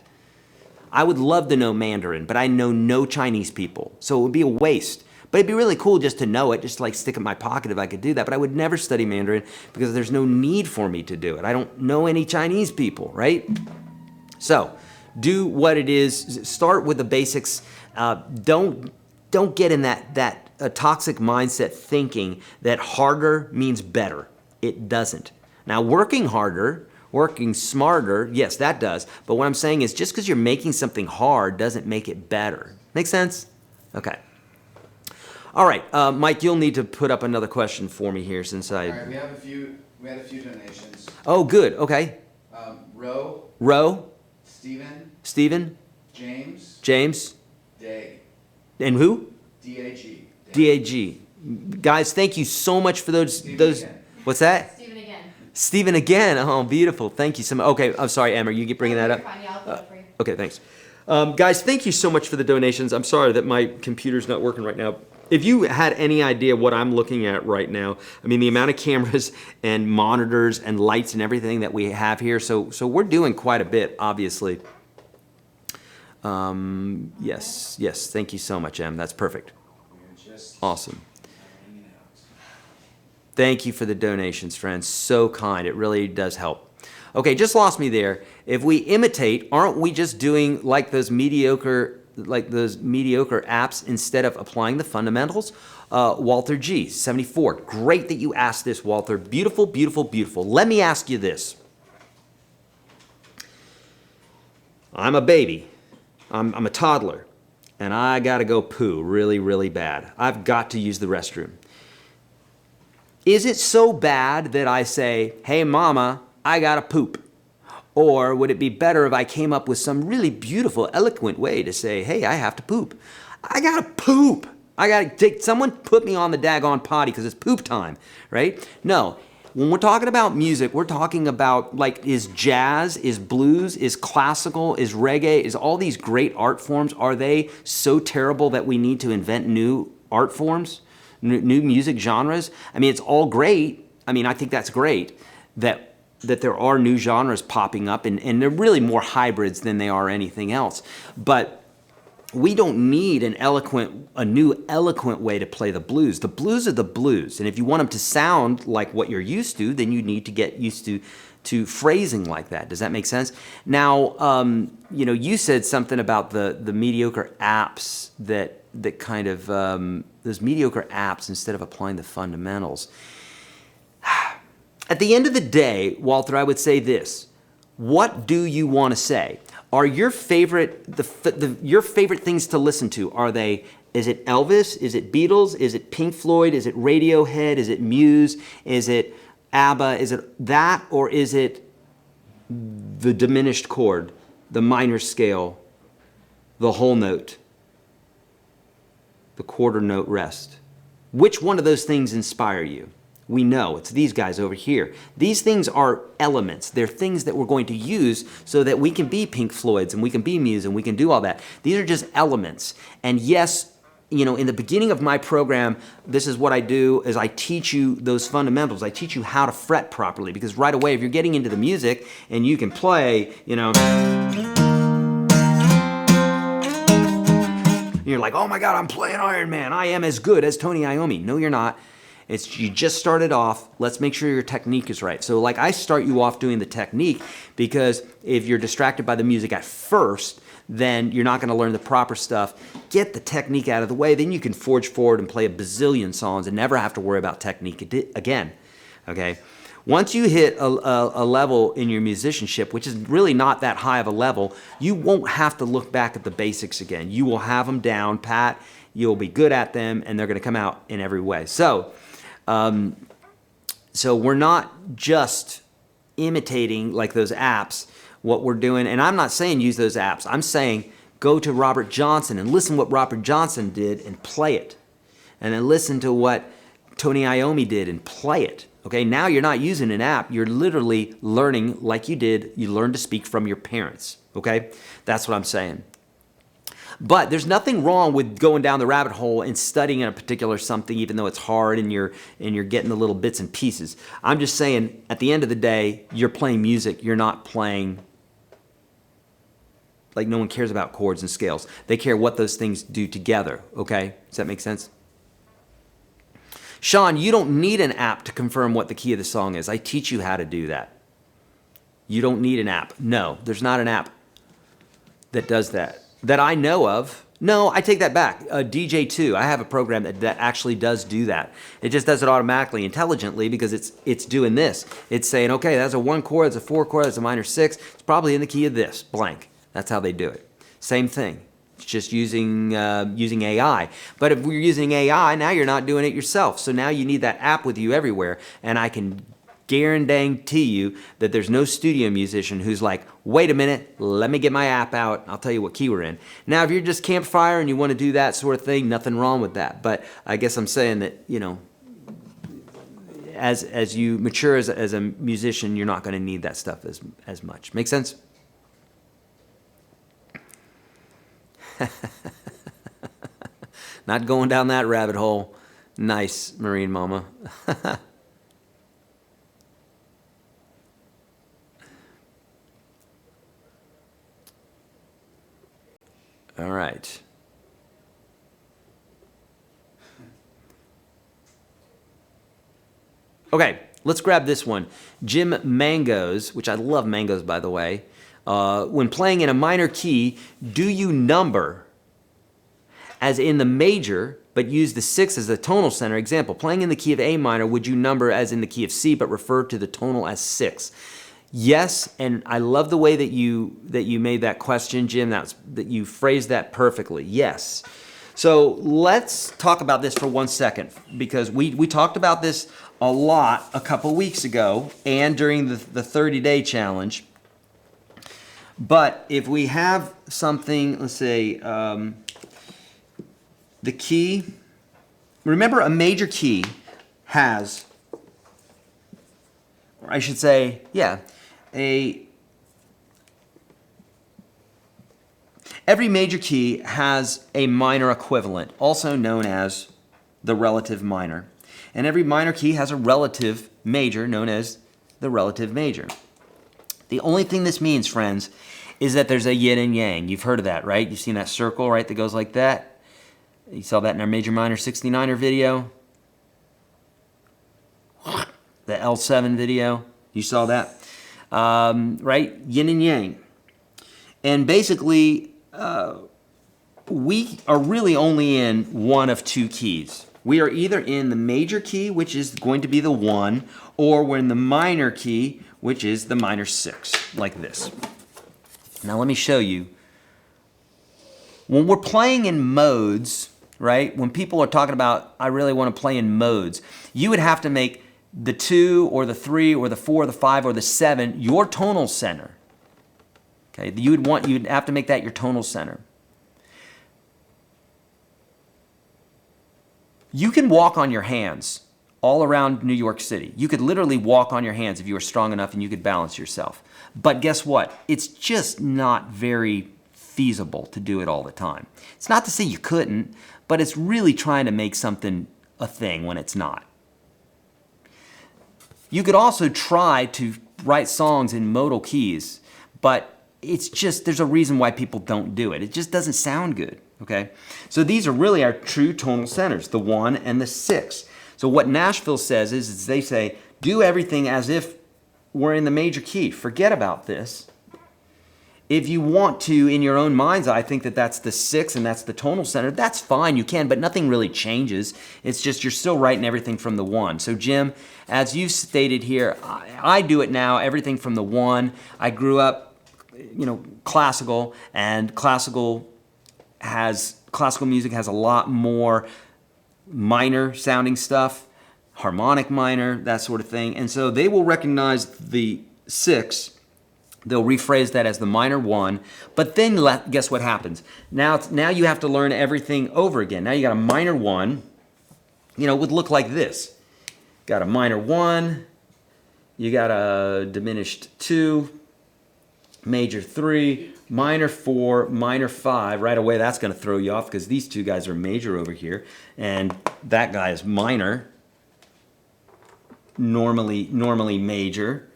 I would love to know Mandarin, but I know no Chinese people, so it would be a waste. But it'd be really cool just to know it, just to stick it in my pocket if I could do that. But I would never study Mandarin because there's no need for me to do it. I don't know any Chinese people, right? So do what it is. Start with the basics. Don't get in that toxic mindset thinking that harder means better. It doesn't. Now, working harder, working smarter, yes, that does. But what I'm saying is just because you're making something hard doesn't make it better. Make sense? Okay. All right, Mike, you'll need to put up another question for me here since I... All right, we had a few donations. Oh, good, okay. Roe. Stephen. James. Dag. And who? D-A-G. D-A-G. Guys, thank you so much for those... Again. What's that? Stephen again. Oh, beautiful. Thank you so much. Okay, I'm sorry, Emma. You keep bringing that up? Fine. Yeah, I'll do it for you. Okay, thanks. Guys, thank you so much for the donations. I'm sorry that my computer's not working right now. If you had any idea what I'm looking at right now, I mean, the amount of cameras and monitors and lights and everything that we have here, so we're doing quite a bit, obviously. Yes, thank you so much, Em. That's perfect. Awesome. Thank you for the donations, friends. So kind. It really does help. Okay, just lost me there. If we imitate, aren't we just doing like those mediocre apps instead of applying the fundamentals? Walter G, 74. Great that you asked this, Walter. Beautiful, beautiful, beautiful. Let me ask you this. I'm a baby. I'm a toddler. And I got to go poo really, really bad. I've got to use the restroom. Is it so bad that I say, hey, mama, I gotta poop? Or would it be better if I came up with some really beautiful, eloquent way to say, hey, I have to poop? I gotta poop. I gotta take, someone put me on the daggone potty because it's poop time, right? No, when we're talking about music, we're talking about is jazz, is blues, is classical, is reggae, is all these great art forms, are they so terrible that we need to invent new art forms? New music genres? I mean, it's all great. I mean, I think that's great that there are new genres popping up, and they're really more hybrids than they are anything else. But we don't need a new eloquent way to play the blues. The blues are the blues, and if you want them to sound like what you're used to, then you need to get used to phrasing like that. Does that make sense? Now, you said something about the mediocre apps that kind of those mediocre apps instead of applying the fundamentals. At the end of the day, Walter, I would say this. What do you want to say? Are your favorite your favorite things to listen to, are they Is it Elvis? Is it Beatles? Is it Pink Floyd? Is it Radiohead? Is it Muse? Is it ABBA? Is it that, or is it the diminished chord, the minor scale, the whole note, the quarter note rest? Which one of those things inspire you? We know it's these guys over here. These things are elements. They're things that we're going to use so that we can be Pink Floyds and we can be Muse and we can do all that. These are just elements. And yes, you know, in the beginning of my program, this is what I do, is I teach you those fundamentals. I teach you how to fret properly, because right away, if you're getting into the music and you can play, you know, you're like, oh my God, I'm playing Iron Man. I am as good as Tony Iommi. No, you're not. You just started off. Let's make sure your technique is right. So like I start you off doing the technique, because if you're distracted by the music at first, then you're not going to learn the proper stuff. Get the technique out of the way, then you can forge forward and play a bazillion songs and never have to worry about technique again. Okay? Once you hit a level in your musicianship, which is really not that high of a level, you won't have to look back at the basics again. You will have them down pat, you'll be good at them, and they're going to come out in every way. So we're not just imitating like those apps. What we're doing, and I'm not saying use those apps. I'm saying go to Robert Johnson and listen what Robert Johnson did and play it. And then listen to what Tony Iommi did and play it. Okay, now you're not using an app. You're literally learning like you did. You learned to speak from your parents. Okay, that's what I'm saying. But there's nothing wrong with going down the rabbit hole and studying a particular something, even though it's hard and you're getting the little bits and pieces. I'm just saying, at the end of the day, you're playing music. You're not playing, like, no one cares about chords and scales. They care what those things do together. Okay, does that make sense? Sean, you don't need an app to confirm what the key of the song is. I teach you how to do that. You don't need an app. No, there's not an app that does that I know of. No, I take that back. DJ2, I have a program that actually does do that. It just does it automatically, intelligently, because it's doing this. It's saying, okay, that's a 1 chord, that's a 4 chord, that's a minor 6. It's probably in the key of this, blank. That's how they do it. Same thing. It's just using AI. But if we're using AI, now you're not doing it yourself. So now you need that app with you everywhere. And I can guarantee you that there's no studio musician who's like, wait a minute, let me get my app out. I'll tell you what key we're in. Now, if you're just campfire and you want to do that sort of thing, nothing wrong with that. But I guess I'm saying that, you know, as you mature as a musician, you're not going to need that stuff as much. Make sense? Not going down that rabbit hole. Nice, Marine Mama. All right. Okay, let's grab this one. Jim Mangoes, which I love Mangoes, by the way. When playing in a minor key, do you number as in the major, but use the 6 as the tonal center? Example, playing in the key of A minor, would you number as in the key of C, but refer to the tonal as 6? Yes, and I love the way that you made that question, Jim. That you phrased that perfectly. Yes. So let's talk about this for 1 second, because we talked about this a lot a couple weeks ago and during the 30-day challenge. But if we have something, let's say, the key, remember a major key has, or I should say, yeah, every major key has a minor equivalent, also known as the relative minor. And every minor key has a relative major, known as the relative major. The only thing this means, friends, is that there's a yin and yang. You've heard of that, right? You've seen that circle, right, that goes like that? You saw that in our major minor 69er video. The L7 video. You saw that? Right? Yin and yang. And basically, we are really only in one of 2 keys. We are either in the major key, which is going to be the 1, or we're in the minor key, which is the minor 6, like this. Now let me show you. When we're playing in modes, right? When people are talking about, I really want to play in modes, you would have to make the 2 or the 3 or the 4 or the 5 or the 7 your tonal center. Okay, you'd have to make that your tonal center. You can walk on your hands all around New York City. You could literally walk on your hands if you were strong enough and you could balance yourself. But guess what? It's just not very feasible to do it all the time. It's not to say you couldn't, but it's really trying to make something a thing when it's not. You could also try to write songs in modal keys, but it's just, there's a reason why people don't do it. It just doesn't sound good, okay? So these are really our true tonal centers, the 1 and the 6. So what Nashville says is they say, do everything as if we're in the major key. Forget about this. If you want to, in your own mind's eye, think that that's the 6 and that's the tonal center, that's fine, you can, but nothing really changes. It's just you're still writing everything from the 1. So Jim, as you stated here, I do it now, everything from the 1. I grew up, classical, and classical music has a lot more minor sounding stuff, harmonic minor, that sort of thing. And so they will recognize the 6. They'll rephrase that as the minor 1, but then guess what happens? Now you have to learn everything over again. Now you got a minor 1, would look like this. Got a minor 1, you got a diminished 2, major 3, minor 4, minor 5. Right away that's going to throw you off because these two guys are major over here, and that guy is minor, normally major.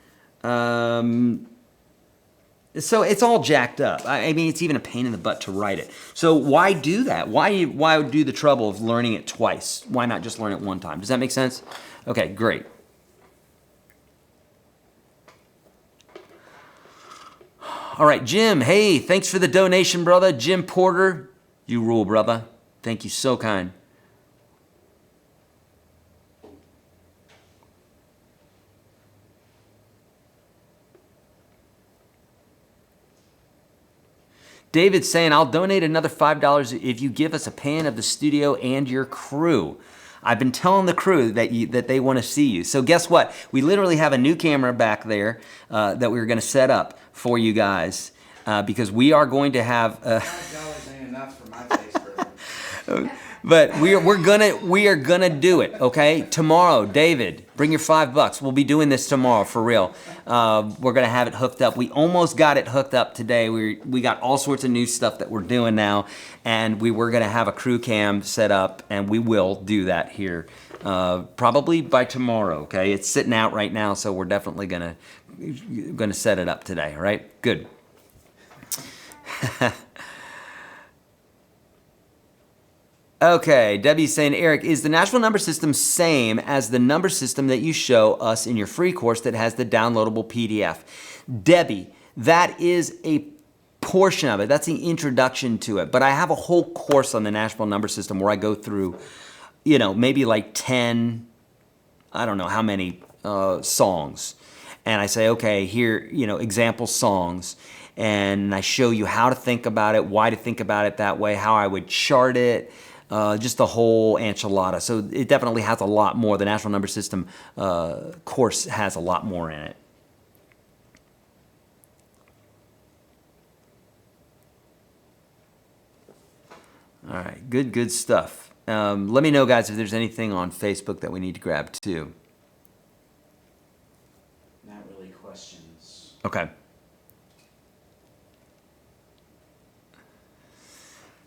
So it's all jacked up. I mean, it's even a pain in the butt to write it. So why do that? Why do the trouble of learning it twice? Why not just learn it one time? Does that make sense? Okay, great. All right, Jim, hey, thanks for the donation, brother. Jim Porter, you rule, brother. Thank you, so kind. David's saying, I'll donate another $5 if you give us a pan of the studio and your crew. I've been telling the crew that they want to see you. So guess what? We literally have a new camera back there that we're going to set up for you guys because we are going to have... $5 ain't enough for my taste, brother. But we are gonna do it, okay? Tomorrow, David, bring your $5. We'll be doing this tomorrow for real. We're gonna have it hooked up. We almost got it hooked up today. We got all sorts of new stuff that we're doing now, and we were gonna have a crew cam set up, and we will do that here probably by tomorrow. Okay, it's sitting out right now, so we're definitely gonna set it up today. All right, good. Okay, Debbie's saying, Eric, is the Nashville number system same as the number system that you show us in your free course that has the downloadable PDF? Debbie, that is a portion of it. That's the introduction to it. But I have a whole course on the Nashville number system where I go through, maybe like 10, I don't know how many songs. And I say, okay, here, example songs. And I show you how to think about it, why to think about it that way, how I would chart it. Just the whole enchilada. So it definitely has a lot more. The Nashville Number System course has a lot more in it. All right, good stuff. Let me know, guys, if there's anything on Facebook that we need to grab too. Not really questions. Okay.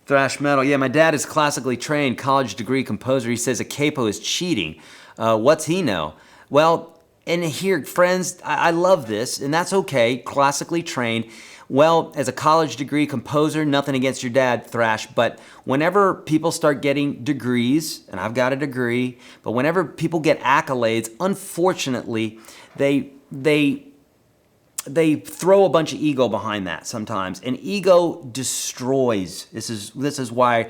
Thrash metal. Yeah, my dad is classically trained, college degree composer. He says a capo is cheating. What's he know? Well, and here, friends, I love this, and that's okay, classically trained. Well, as a college degree composer, nothing against your dad, Thrash, but whenever people start getting degrees, and I've got a degree, but whenever people get accolades, unfortunately, they throw a bunch of ego behind that sometimes, and ego destroys. This is why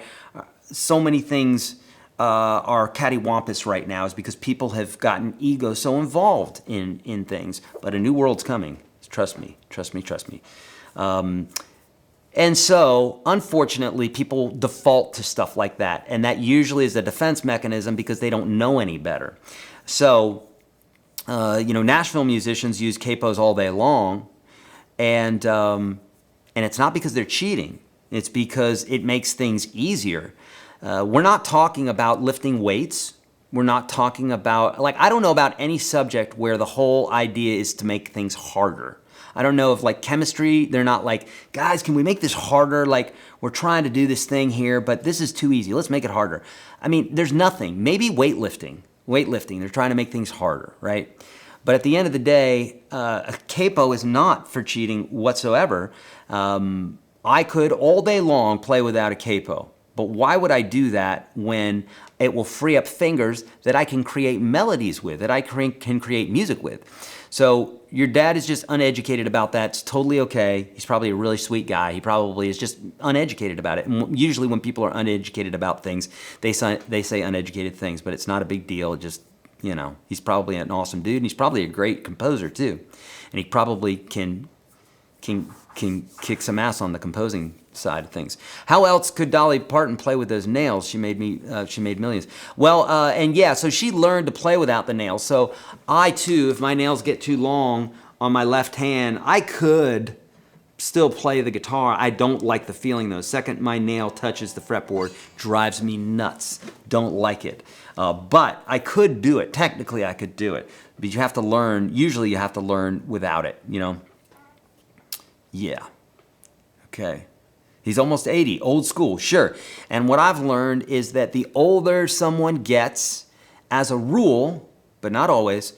so many things are cattywampus right now, is because people have gotten ego so involved in things. But a new world's coming. Trust me. And so, unfortunately, people default to stuff like that. And that usually is a defense mechanism because they don't know any better. So, Nashville musicians use capos all day long. And it's not because they're cheating. It's because it makes things easier. We're not talking about lifting weights. We're not talking about, I don't know about any subject where the whole idea is to make things harder. I don't know if chemistry, they're not guys, can we make this harder? We're trying to do this thing here, but this is too easy. Let's make it harder. I mean, there's nothing. Maybe weightlifting, they're trying to make things harder, right? But at the end of the day, a capo is not for cheating whatsoever. I could all day long play without a capo. But why would I do that when it will free up fingers that I can create melodies with, that I can create music with? So your dad is just uneducated about that. It's totally okay. He's probably a really sweet guy. He probably is just uneducated about it. And usually when people are uneducated about things, they say uneducated things, but it's not a big deal. It just, he's probably an awesome dude, and he's probably a great composer too. And he probably can kick some ass on the composing side of things. How else could Dolly Parton play with those nails? She made millions. Well, so she learned to play without the nails. So I too, if my nails get too long on my left hand, I could still play the guitar. I don't like the feeling though. Second my nail touches the fretboard, drives me nuts. Don't like it. But I could do it. Technically I could do it. But you have to learn, usually you have to learn without it, Yeah. Okay. He's almost 80, old school, sure. And what I've learned is that the older someone gets, as a rule, but not always,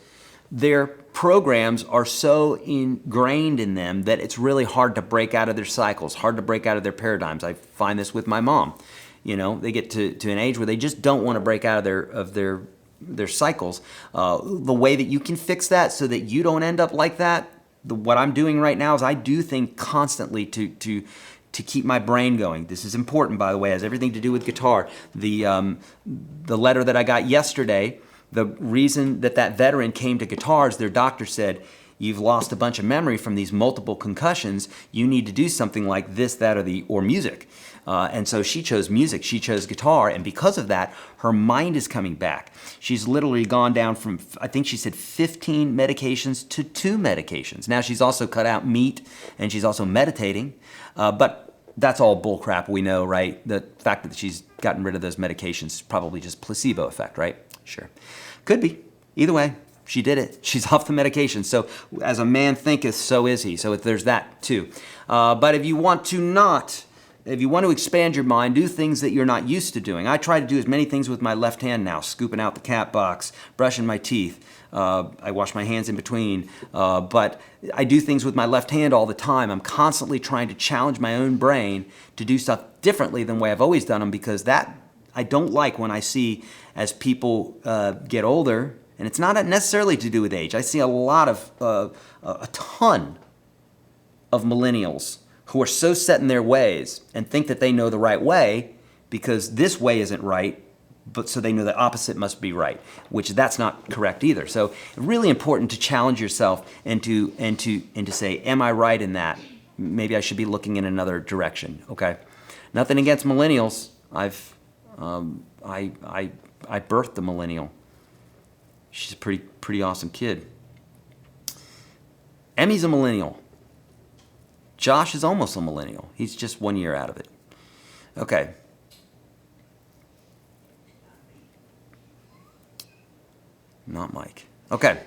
their programs are so ingrained in them that it's really hard to break out of their cycles, hard to break out of their paradigms. I find this with my mom. They get to an age where they just don't want to break out of their cycles. The way that you can fix that so that you don't end up like that, what I'm doing right now is I do things constantly to keep my brain going. This is important, by the way. It has everything to do with guitar. The letter that I got yesterday, the reason that veteran came to guitars, their doctor said, you've lost a bunch of memory from these multiple concussions. You need to do something like this, that, or music. And so she chose music. She chose guitar. And because of that, her mind is coming back. She's literally gone down from, I think she said 15 medications to 2 medications. Now she's also cut out meat and she's also meditating. But that's all bullcrap, we know, right? The fact that she's gotten rid of those medications is probably just placebo effect, right? Sure. Could be. Either way, she did it. She's off the medication. So as a man thinketh, so is he. So there's that too. But if you want to expand your mind, do things that you're not used to doing. I try to do as many things with my left hand now, scooping out the cat box, brushing my teeth. I wash my hands in between, but I do things with my left hand all the time. I'm constantly trying to challenge my own brain to do stuff differently than the way I've always done them, because that I don't like when I see as people get older, and it's not necessarily to do with age. I see a ton of millennials who are so set in their ways and think that they know the right way because this way isn't right, but so they know the opposite must be right, which that's not correct either. So really important to challenge yourself and to say, am I right in that? Maybe I should be looking in another direction. Okay, nothing against millennials. I birthed a millennial. She's a pretty awesome kid. Emmy's a millennial. Josh is almost a millennial. He's just 1 year out of it. Okay. Not Mike. Okay.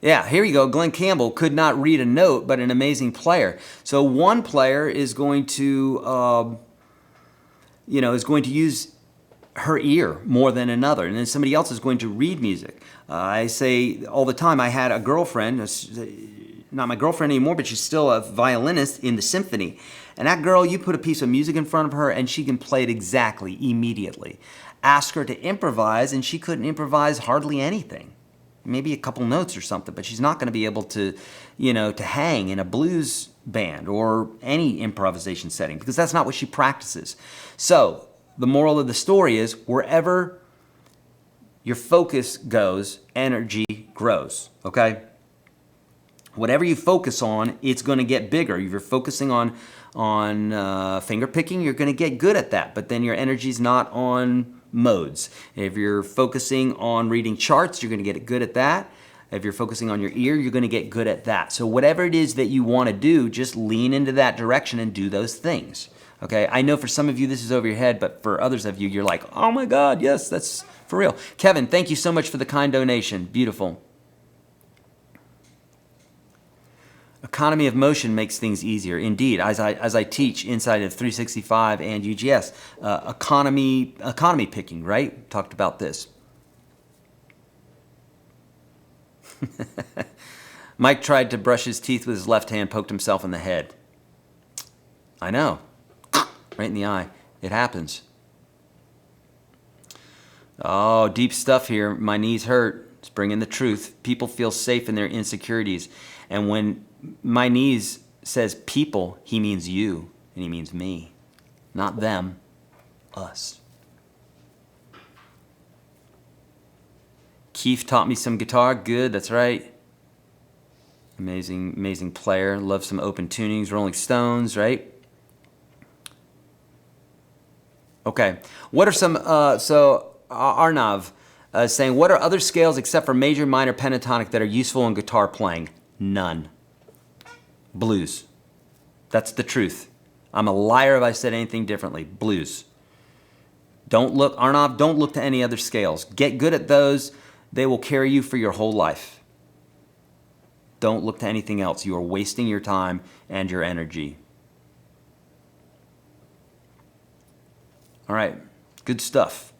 Yeah, here you go. Glenn Campbell could not read a note, but an amazing player. So one player is going to, use her ear more than another, and then somebody else is going to read music. I say all the time, I had a girlfriend, not my girlfriend anymore, but she's still a violinist in the symphony. And that girl, you put a piece of music in front of her and she can play it exactly, immediately. Ask her to improvise and she couldn't improvise hardly anything. Maybe a couple notes or something, but she's not going to be able to, to hang in a blues band or any improvisation setting because that's not what she practices. So the moral of the story is wherever your focus goes, energy grows, okay? Whatever you focus on, it's going to get bigger. If you're focusing on finger picking, you're going to get good at that, but then your energy's not on modes. If you're focusing on reading charts, you're going to get good at that. If you're focusing on your ear, you're going to get good at that. So whatever it is that you want to do, just lean into that direction and do those things. Okay, I know for some of you this is over your head, but for others of you, you're like, oh my God, yes, that's for real. Kevin, thank you so much for the kind donation. Beautiful. Economy of motion makes things easier. Indeed, as I teach inside of 365 and UGS, economy picking, right? Talked about this. Mike tried to brush his teeth with his left hand, poked himself in the head. I know. Right in the eye. It happens. Oh, deep stuff here. My knees hurt. It's bringing the truth. People feel safe in their insecurities. And when my knees says people, he means you, and he means me. Not them, us. Keith taught me some guitar. Good, that's right. Amazing player. Love some open tunings. Rolling Stones, right? Okay. What are some, Arnav saying, what are other scales except for major, minor, pentatonic that are useful in guitar playing? None. Blues. That's the truth. I'm a liar if I said anything differently. Blues. Don't look, Arnav, don't look to any other scales. Get good at those. They will carry you for your whole life. Don't look to anything else. You are wasting your time and your energy. All right, good stuff.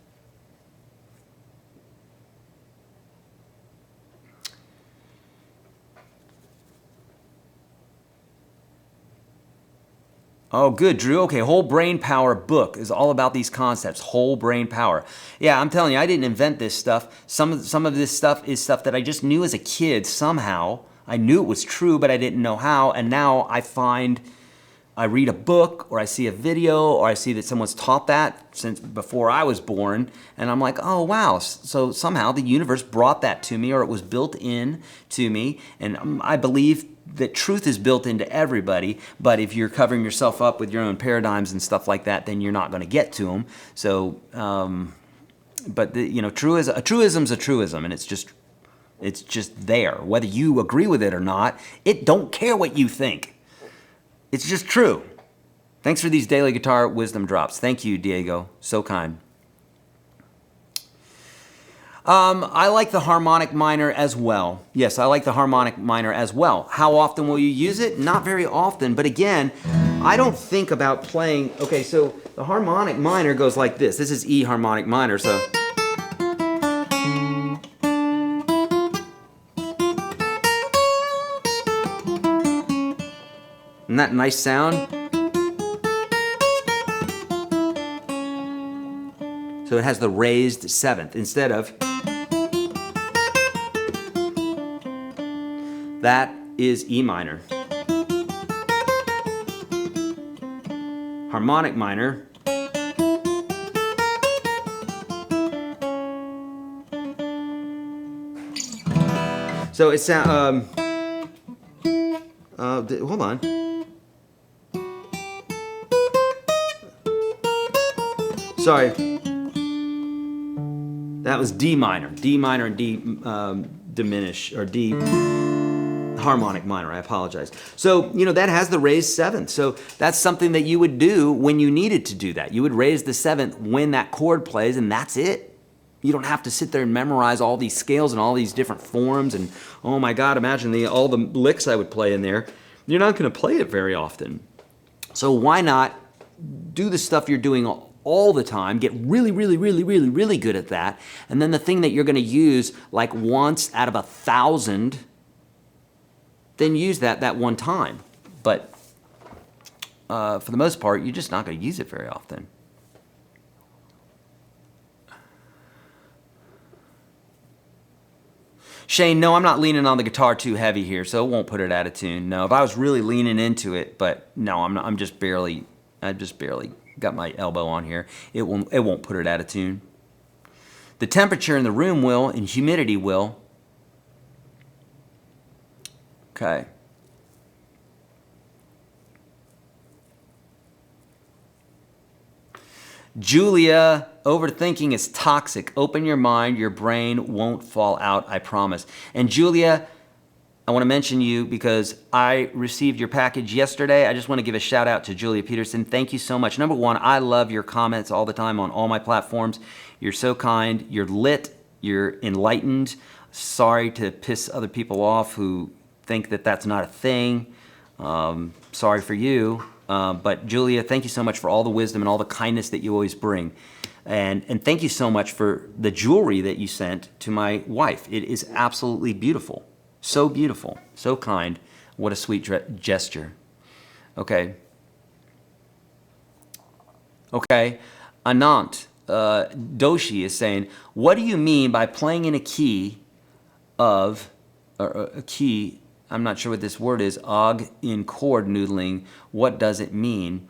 Oh, good, Drew. Okay, Whole Brain Power book is all about these concepts. Whole brain power. Yeah, I'm telling you, I didn't invent this stuff. Some of this stuff is stuff that I just knew as a kid somehow. I knew it was true, but I didn't know how. And now I read a book, or I see a video, or I see that someone's taught that since before I was born, and I'm like, oh wow, so somehow the universe brought that to me, or it was built in to me, and I believe that truth is built into everybody, but if you're covering yourself up with your own paradigms and stuff like that, then you're not going to get to them. So, but a truism's a truism, and it's just there. Whether you agree with it or not, it don't care what you think. It's just true. Thanks for these daily guitar wisdom drops. Thank you, Diego. So kind. I like the harmonic minor as well. Yes, I like the harmonic minor as well. How often will you use it? Not very often, but again, I don't think about playing. Okay, so the harmonic minor goes like this. This is E harmonic minor, so. Isn't that a nice sound? So it has the raised seventh instead of. That is E minor. Harmonic minor. So it's hold on. Sorry. That was D minor. D minor and D diminish, or D harmonic minor. I apologize. So, that has the raised seventh. So that's something that you would do when you needed to do that. You would raise the seventh when that chord plays, and that's it. You don't have to sit there and memorize all these scales and all these different forms. And oh my God, imagine all the licks I would play in there. You're not going to play it very often. So why not do the stuff you're doing all the time, get really, really, really, really, really good at that, and then the thing that you're going to use like once out of 1,000, then use that one time. But for the most part, you're just not going to use it very often. Shane, no, I'm not leaning on the guitar too heavy here, so it won't put it out of tune. No, if I was really leaning into it, but no, I just barely got my elbow on here. It won't put it out of tune. The temperature in the room will, and humidity will. Okay. Julia, overthinking is toxic. Open your mind. Your brain won't fall out, I promise. And Julia, I want to mention you because I received your package yesterday. I just want to give a shout out to Julia Peterson. Thank you so much. Number one, I love your comments all the time on all my platforms. You're so kind. You're lit. You're enlightened. Sorry to piss other people off who think that that's not a thing. Sorry for you. But Julia, thank you so much for all the wisdom and all the kindness that you always bring. And thank you so much for the jewelry that you sent to my wife. It is absolutely beautiful. So beautiful. So kind. What a sweet gesture. Okay. Okay. Anant Doshi is saying, what do you mean by playing in a key of, or a key, I'm not sure what this word is, in chord noodling? What does it mean?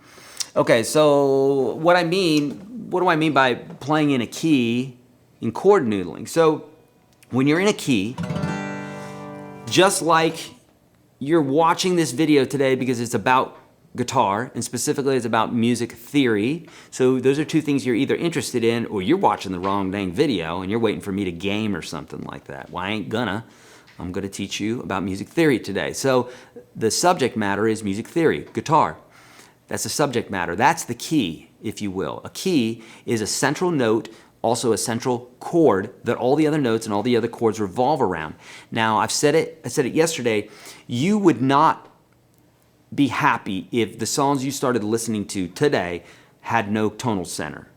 Okay, so what do I mean by playing in a key in chord noodling? So when you're in a key, just like you're watching this video today because it's about guitar, and specifically it's about music theory. So those are two things you're either interested in or you're watching the wrong dang video and you're waiting for me to game or something like that. Well, I ain't gonna. I'm gonna teach you about music theory today. So the subject matter is music theory, guitar. That's the subject matter. That's the key, if you will. A key is a central note, also a central chord that all the other notes and all the other chords revolve around. Now, I said it yesterday, you would not be happy if the songs you started listening to today had no tonal center.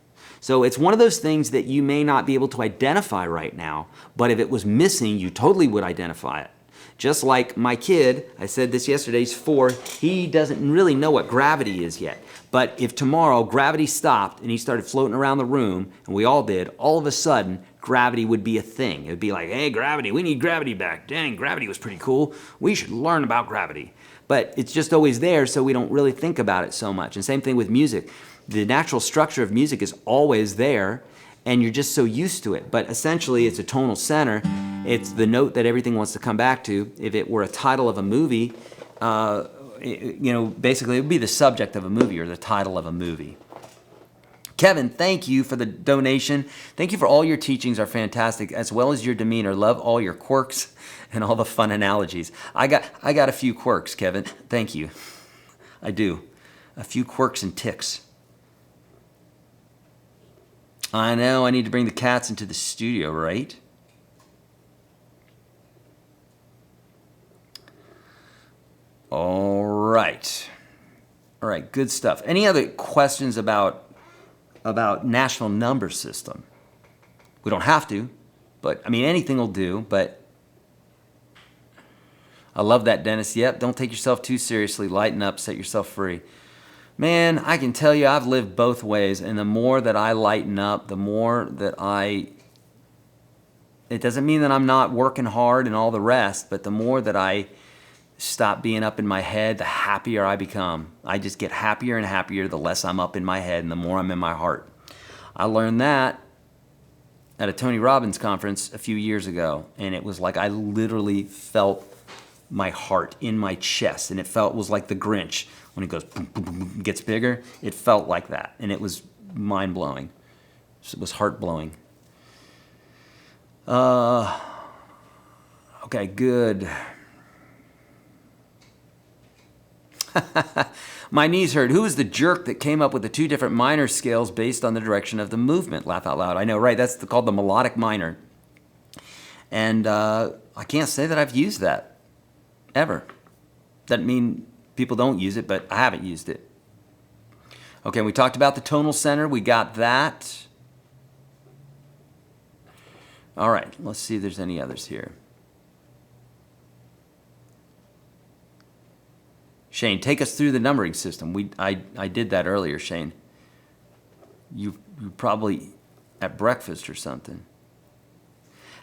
So it's one of those things that you may not be able to identify right now, but if it was missing, you totally would identify it. Just like my kid, I said this yesterday, he's 4, he doesn't really know what gravity is yet. But if tomorrow gravity stopped and he started floating around the room, and we all did, all of a sudden, gravity would be a thing. It would be like, hey, gravity, we need gravity back. Dang, gravity was pretty cool. We should learn about gravity. But it's just always there, so we don't really think about it so much. And same thing with music. The natural structure of music is always there, and you're just so used to it. But essentially, it's a tonal center. It's the note that everything wants to come back to. If it were a title of a movie, basically it would be the subject of a movie or the title of a movie. Kevin, thank you for the donation. Thank you for all your teachings are fantastic, as well as your demeanor. Love all your quirks and all the fun analogies. I got a few quirks, Kevin. Thank you. I do. A few quirks and ticks. I know, I need to bring the cats into the studio, right? All right. All right, good stuff. Any other questions about Nashville number system? We don't have to, but I mean, anything will do, but I love that, Dennis. Yep, don't take yourself too seriously. Lighten up, set yourself free. Man, I can tell you I've lived both ways, and the more that I lighten up, the more that it doesn't mean that I'm not working hard and all the rest, but the more that I stop being up in my head, the happier I become. I just get happier and happier the less I'm up in my head and the more I'm in my heart. I learned that at a Tony Robbins conference a few years ago, and it was like I literally felt my heart in my chest, and it was like the Grinch. When it goes boom, boom, boom, boom, gets bigger, it felt like that, and it was mind-blowing. It was heart-blowing. Okay, good. My knees hurt. Who is the jerk that came up with the 2 different minor scales based on the direction of the movement? Laugh out loud. I know, right? That's called the melodic minor. And I can't say that I've used that, ever. Doesn't mean people don't use it, but I haven't used it. Okay, we talked about the tonal center. We got that. All right, let's see if there's any others here. Shane, take us through the numbering system. I did that earlier, Shane. You probably at breakfast or something.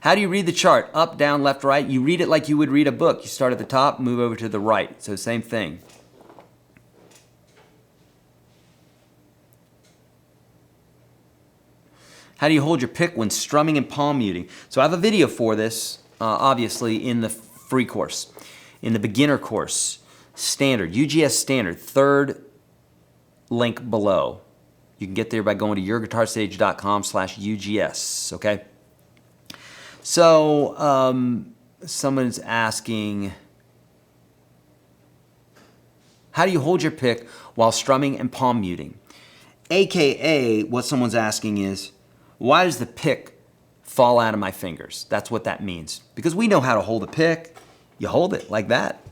How do you read the chart? Up, down, left, right? You read it like you would read a book. You start at the top, move over to the right. So same thing. How do you hold your pick when strumming and palm muting? So I have a video for this, obviously, in the free course. in the beginner course, standard, UGS standard, third link below. You can get there by going to YourGuitarSage.com/UGS, okay? So, someone's asking, how do you hold your pick while strumming and palm muting? AKA, what someone's asking is, why does the pick fall out of my fingers? That's what that means. Because we know how to hold a pick. You hold it like that,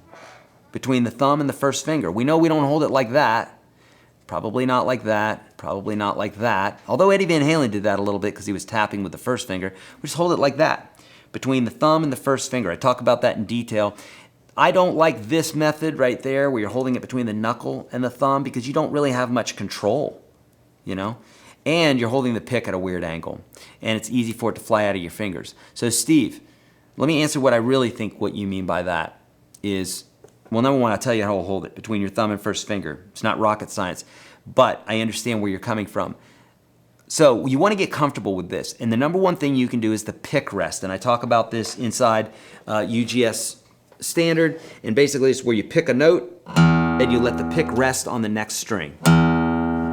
between the thumb and the first finger. We know we don't hold it like that. Probably not like that. Probably not like that. Although Eddie Van Halen did that a little bit because he was tapping with the first finger. We just hold it like that, between the thumb and the first finger. I talk about that in detail. I don't like this method right there where you're holding it between the knuckle and the thumb because you don't really have much control, you know? And you're holding the pick at a weird angle. And it's easy for it to fly out of your fingers. So Steve, let me answer what I really think what you mean by that is, well, number one, I'll tell you how to hold it between your thumb and first finger. It's not rocket science, but I understand where you're coming from. So you want to get comfortable with this. And the number one thing you can do is the pick rest. And I talk about this inside UGS standard. And basically it's where you pick a note and you let the pick rest on the next string.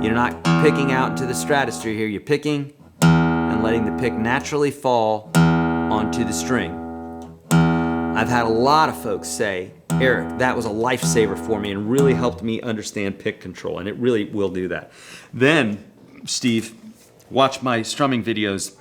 You're not picking out into the stratosphere here. You're picking and letting the pick naturally fall onto the string. I've had a lot of folks say, Eric, that was a lifesaver for me and really helped me understand pick control, and it really will do that. Then, Steve, watch my strumming videos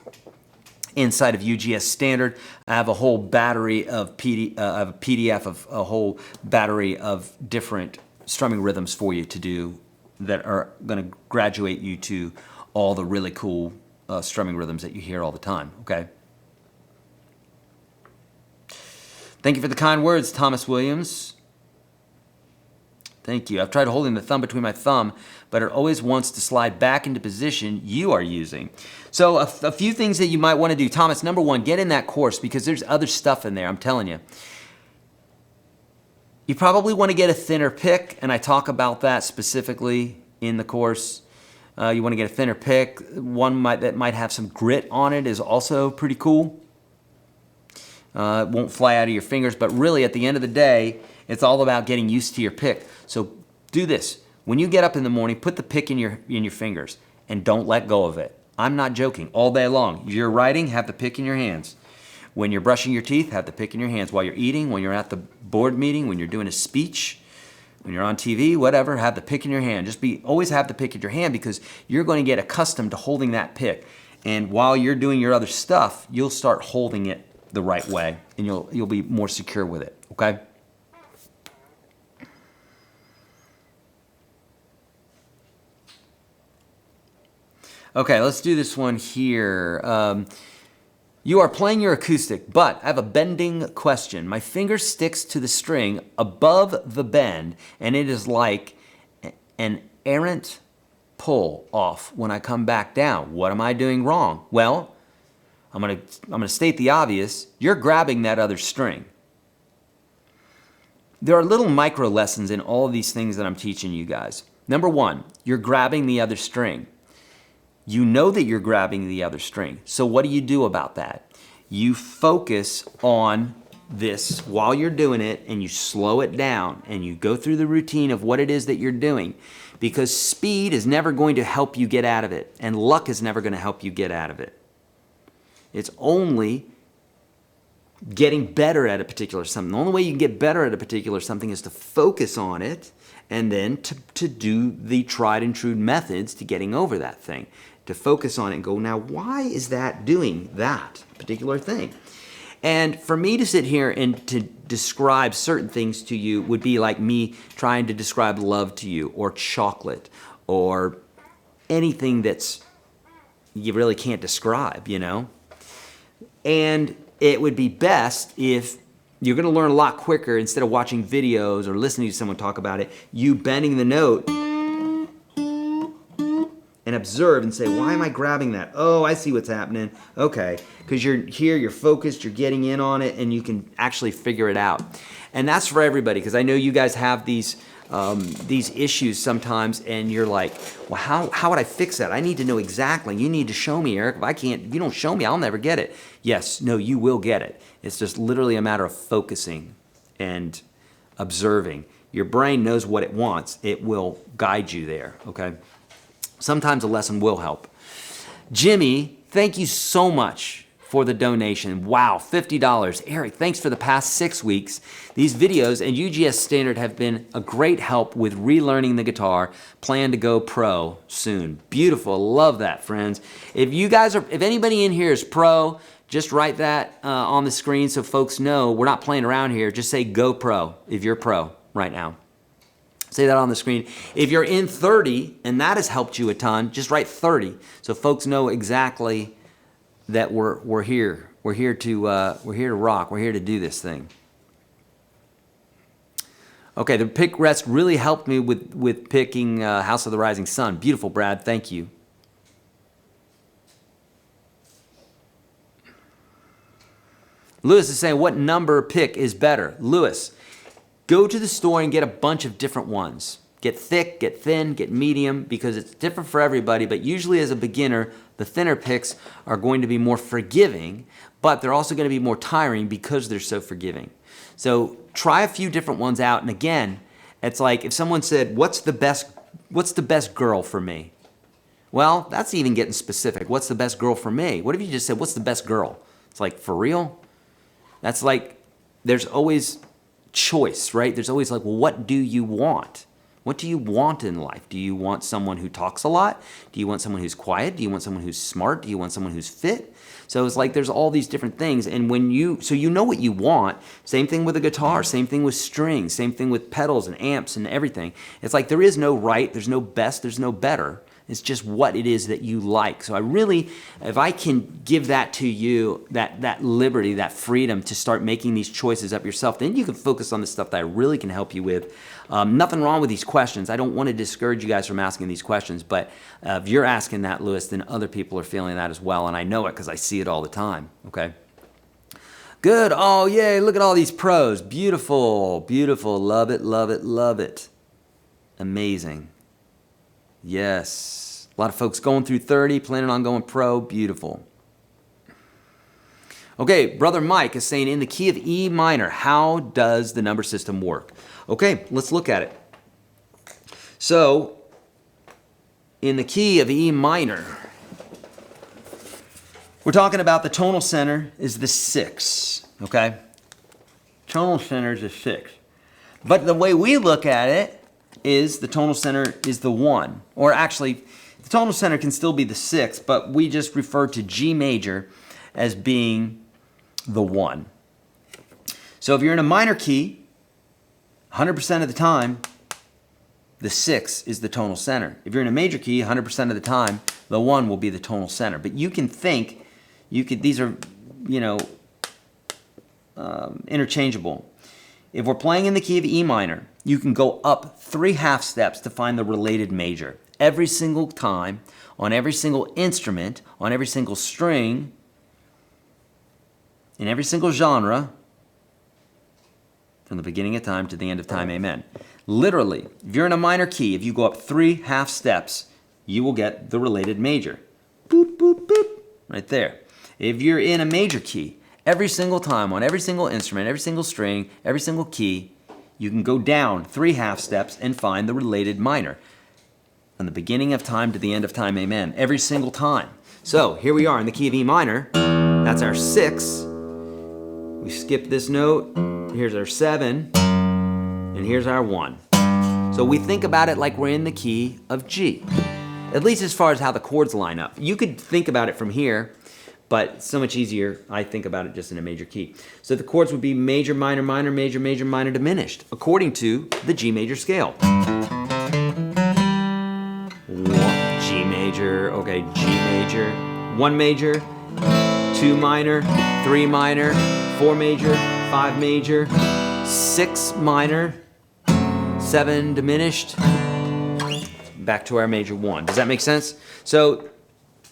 inside of UGS Standard. I have a whole battery of I have a PDF of a whole battery of different strumming rhythms for you to do that are going to graduate you to all the really cool strumming rhythms that you hear all the time, okay? Thank you for the kind words, Thomas Williams. Thank you. I've tried holding the thumb between my thumb, but it always wants to slide back into position you are using. So a few things that you might want to do. Thomas, number one, get in that course because there's other stuff in there, I'm telling you. You probably want to get a thinner pick, and I talk about that specifically in the course. You want to get a thinner pick. One that might have some grit on it is also pretty cool. It won't fly out of your fingers, but really at the end of the day, it's all about getting used to your pick. So do this. When you get up in the morning, put the pick in your fingers and don't let go of it. I'm not joking. All day long. You're writing, have the pick in your hands. When you're brushing your teeth, have the pick in your hands. While you're eating, when you're at the board meeting, when you're doing a speech, when you're on TV, whatever, have the pick in your hand. Always have the pick in your hand because you're going to get accustomed to holding that pick. And while you're doing your other stuff, you'll start holding it the right way, and you'll be more secure with it, okay? Okay, let's do this one here. You are playing your acoustic, but I have a bending question. My finger sticks to the string above the bend, and it is like an errant pull off when I come back down. What am I doing wrong? Well, I'm gonna state the obvious. You're grabbing that other string. There are little micro lessons in all of these things that I'm teaching you guys. Number one, you're grabbing the other string. You know that you're grabbing the other string. So what do you do about that? You focus on this while you're doing it, and you slow it down, and you go through the routine of what it is that you're doing, because speed is never going to help you get out of it, and luck is never going to help you get out of it. It's only getting better at a particular something. The only way you can get better at a particular something is to focus on it and then to do the tried and true methods to getting over that thing. To focus on it and go, now why is that doing that particular thing? And for me to sit here and to describe certain things to you would be like me trying to describe love to you, or chocolate, or anything that's you really can't describe, you know? And it would be best if you're going to learn a lot quicker instead of watching videos or listening to someone talk about it, you bending the note and observe and say, why am I grabbing that? Oh, I see what's happening. Okay, because you're here, you're focused, you're getting in on it, and you can actually figure it out. And that's for everybody, because I know you guys have these issues sometimes, and you're like, well, how would I fix that? I need to know exactly. You need to show me, Eric. If you don't show me, I'll never get it. Yes, no, you will get it. It's just literally a matter of focusing and observing. Your brain knows what it wants. It will guide you there, okay? Sometimes a lesson will help. Jimmy, thank you so much for the donation. Wow, $50. Eric, thanks for the past 6 weeks. These videos and UGS Standard have been a great help with relearning the guitar. Plan to go pro soon. Beautiful, love that, friends. If anybody in here is pro, just write that on the screen so folks know we're not playing around here. Just say go pro if you're pro right now. Say that on the screen. If you're in 30 and that has helped you a ton, just write 30 so folks know exactly that we're here. We're here to rock. We're here to do this thing. Okay, the pick rest really helped me with picking House of the Rising Sun. Beautiful, Brad. Thank you. Lewis is saying, what number pick is better? Lewis, go to the store and get a bunch of different ones. Get thick, get thin, get medium, because it's different for everybody, but usually as a beginner, the thinner picks are going to be more forgiving, but they're also going to be more tiring because they're so forgiving. So try a few different ones out, and again, it's like if someone said, what's the best girl for me? Well, that's even getting specific. What's the best girl for me? What if you just said, what's the best girl? It's like, for real? That's like, there's always choice, right? There's always like, well, what do you want? What do you want in life? Do you want someone who talks a lot? Do you want someone who's quiet? Do you want someone who's smart? Do you want someone who's fit? So it's like there's all these different things, and so you know what you want. Same thing with a guitar, same thing with strings, same thing with pedals and amps and everything. It's like there is no right, there's no best, there's no better. It's just what it is that you like. So I really, if I can give that to you, that liberty, that freedom to start making these choices up yourself, then you can focus on the stuff that I really can help you with. Nothing wrong with these questions. I don't want to discourage you guys from asking these questions, but if you're asking that, Lewis, then other people are feeling that as well, and I know it because I see it all the time, okay? Good. Oh, yay, look at all these pros. Beautiful, beautiful. Love it, love it, love it. Amazing. Yes. A lot of folks going through 30, planning on going pro. Beautiful. Okay, Brother Mike is saying, in the key of E minor, how does the number system work? Okay, let's look at it. So, in the key of E minor, we're talking about the tonal center is the 6, okay? Tonal center is a 6. But the way we look at it is the tonal center is the 1. Or actually, the tonal center can still be the 6, but we just refer to G major as being the 1. So if you're in a minor key, 100% of the time, the 6 is the tonal center. If you're in a major key, 100% of the time, the 1 will be the tonal center. But you can think, these are, interchangeable. If we're playing in the key of E minor, you can go up 3 half steps to find the related major. Every single time, on every single instrument, on every single string, in every single genre, from the beginning of time to the end of time, amen. Literally, if you're in a minor key, if you go up 3 half steps, you will get the related major. Boop, boop, boop, right there. If you're in a major key, every single time, on every single instrument, every single string, every single key, you can go down 3 half steps and find the related minor. From the beginning of time to the end of time, amen. Every single time. So, here we are in the key of E minor. That's our 6. We skip this note. Here's our 7. And here's our 1. So we think about it like we're in the key of G. At least as far as how the chords line up. You could think about it from here, but it's so much easier, I think about it just in a major key. So the chords would be major, minor, minor, major, major, minor, diminished, according to the G major scale. G major, okay, G major, 1 major, 2 minor, 3 minor, 4 major, 5 major, 6 minor, 7 diminished, back to our major 1. Does that make sense? So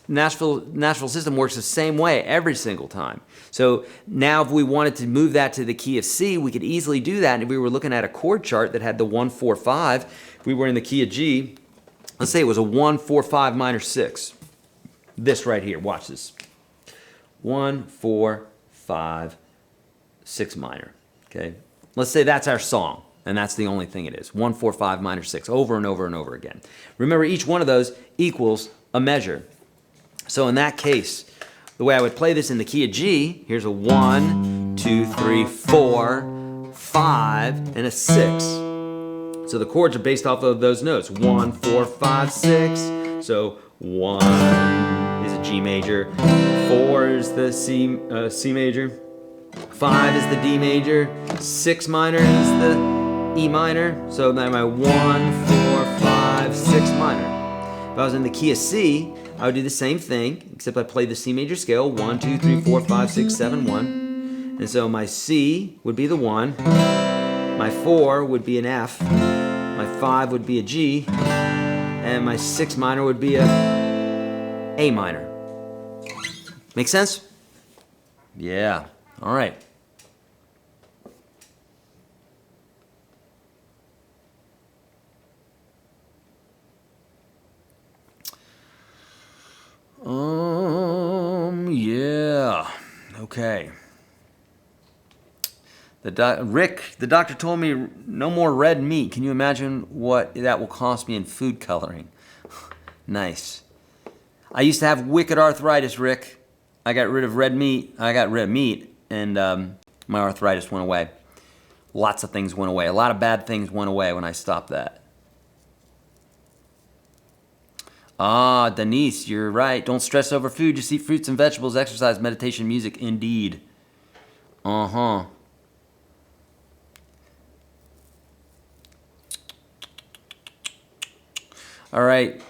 Nashville system works the same way every single time. So now if we wanted to move that to the key of C, we could easily do that. And if we were looking at a chord chart that had the 1, 4, 5, if we were in the key of G, let's say it was a 1, 4, 5 minor 6. This right here, watch this. 1, 4, 5, 6 minor, okay? Let's say that's our song. And that's the only thing it is. 1, 4, 5, minor 6, over and over and over again. Remember, each one of those equals a measure. So in that case, the way I would play this in the key of G, here's a 1, 2, 3, 4, 5, and a 6. So the chords are based off of those notes. 1, 4, 5, 6. So 1 is a G major, 4 is the C major, 5 is the D major, 6 minor is the E minor. So then my 1, 4, 5, 6 minor. If I was in the key of C, I would do the same thing, except I played the C major scale, 1, 2, 3, 4, 5, 6, 7, 1. And so my C would be the 1, my 4 would be an F, my 5 would be a G, and my 6 minor would be a minor. Make sense? Yeah. All right. Yeah. Okay. Rick, the doctor told me no more red meat. Can you imagine what that will cost me in food coloring? Nice. I used to have wicked arthritis, Rick. I got rid of red meat. I got rid of meat, and my arthritis went away. Lots of things went away. A lot of bad things went away when I stopped that. Ah, Denise, you're right. Don't stress over food. Just eat fruits and vegetables, exercise, meditation, music. Indeed. Uh-huh. All right.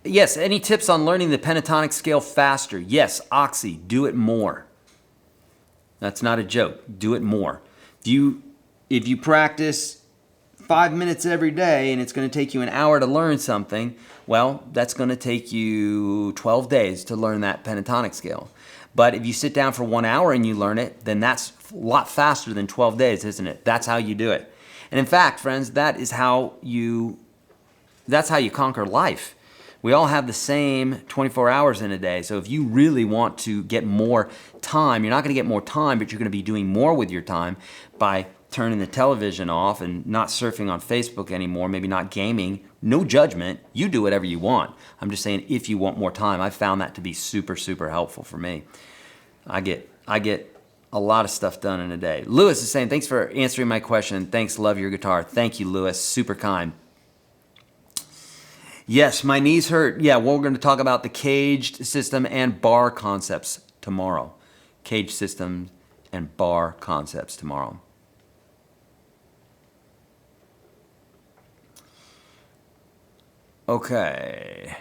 Yes, any tips on learning the pentatonic scale faster? Yes, Oxy, do it more. That's not a joke. Do it more. If you practice 5 minutes every day and it's going to take you an hour to learn something, well, that's going to take you 12 days to learn that pentatonic scale. But if you sit down for 1 hour and you learn it, then that's a lot faster than 12 days, isn't it? That's how you do it. And in fact, friends, that's how you conquer life. We all have the same 24 hours in a day. So if you really want to get more time, you're not going to get more time, but you're going to be doing more with your time by turning the television off and not surfing on Facebook anymore, maybe not gaming. No judgment. You do whatever you want. I'm just saying if you want more time. I found that to be super, super helpful for me. I get a lot of stuff done in a day. Lewis is saying, thanks for answering my question. Thanks, love your guitar. Thank you, Lewis. Super kind. Yes, my knees hurt. Yeah, well, we're going to talk about the caged system and bar concepts tomorrow. Caged system and bar concepts tomorrow. Okay.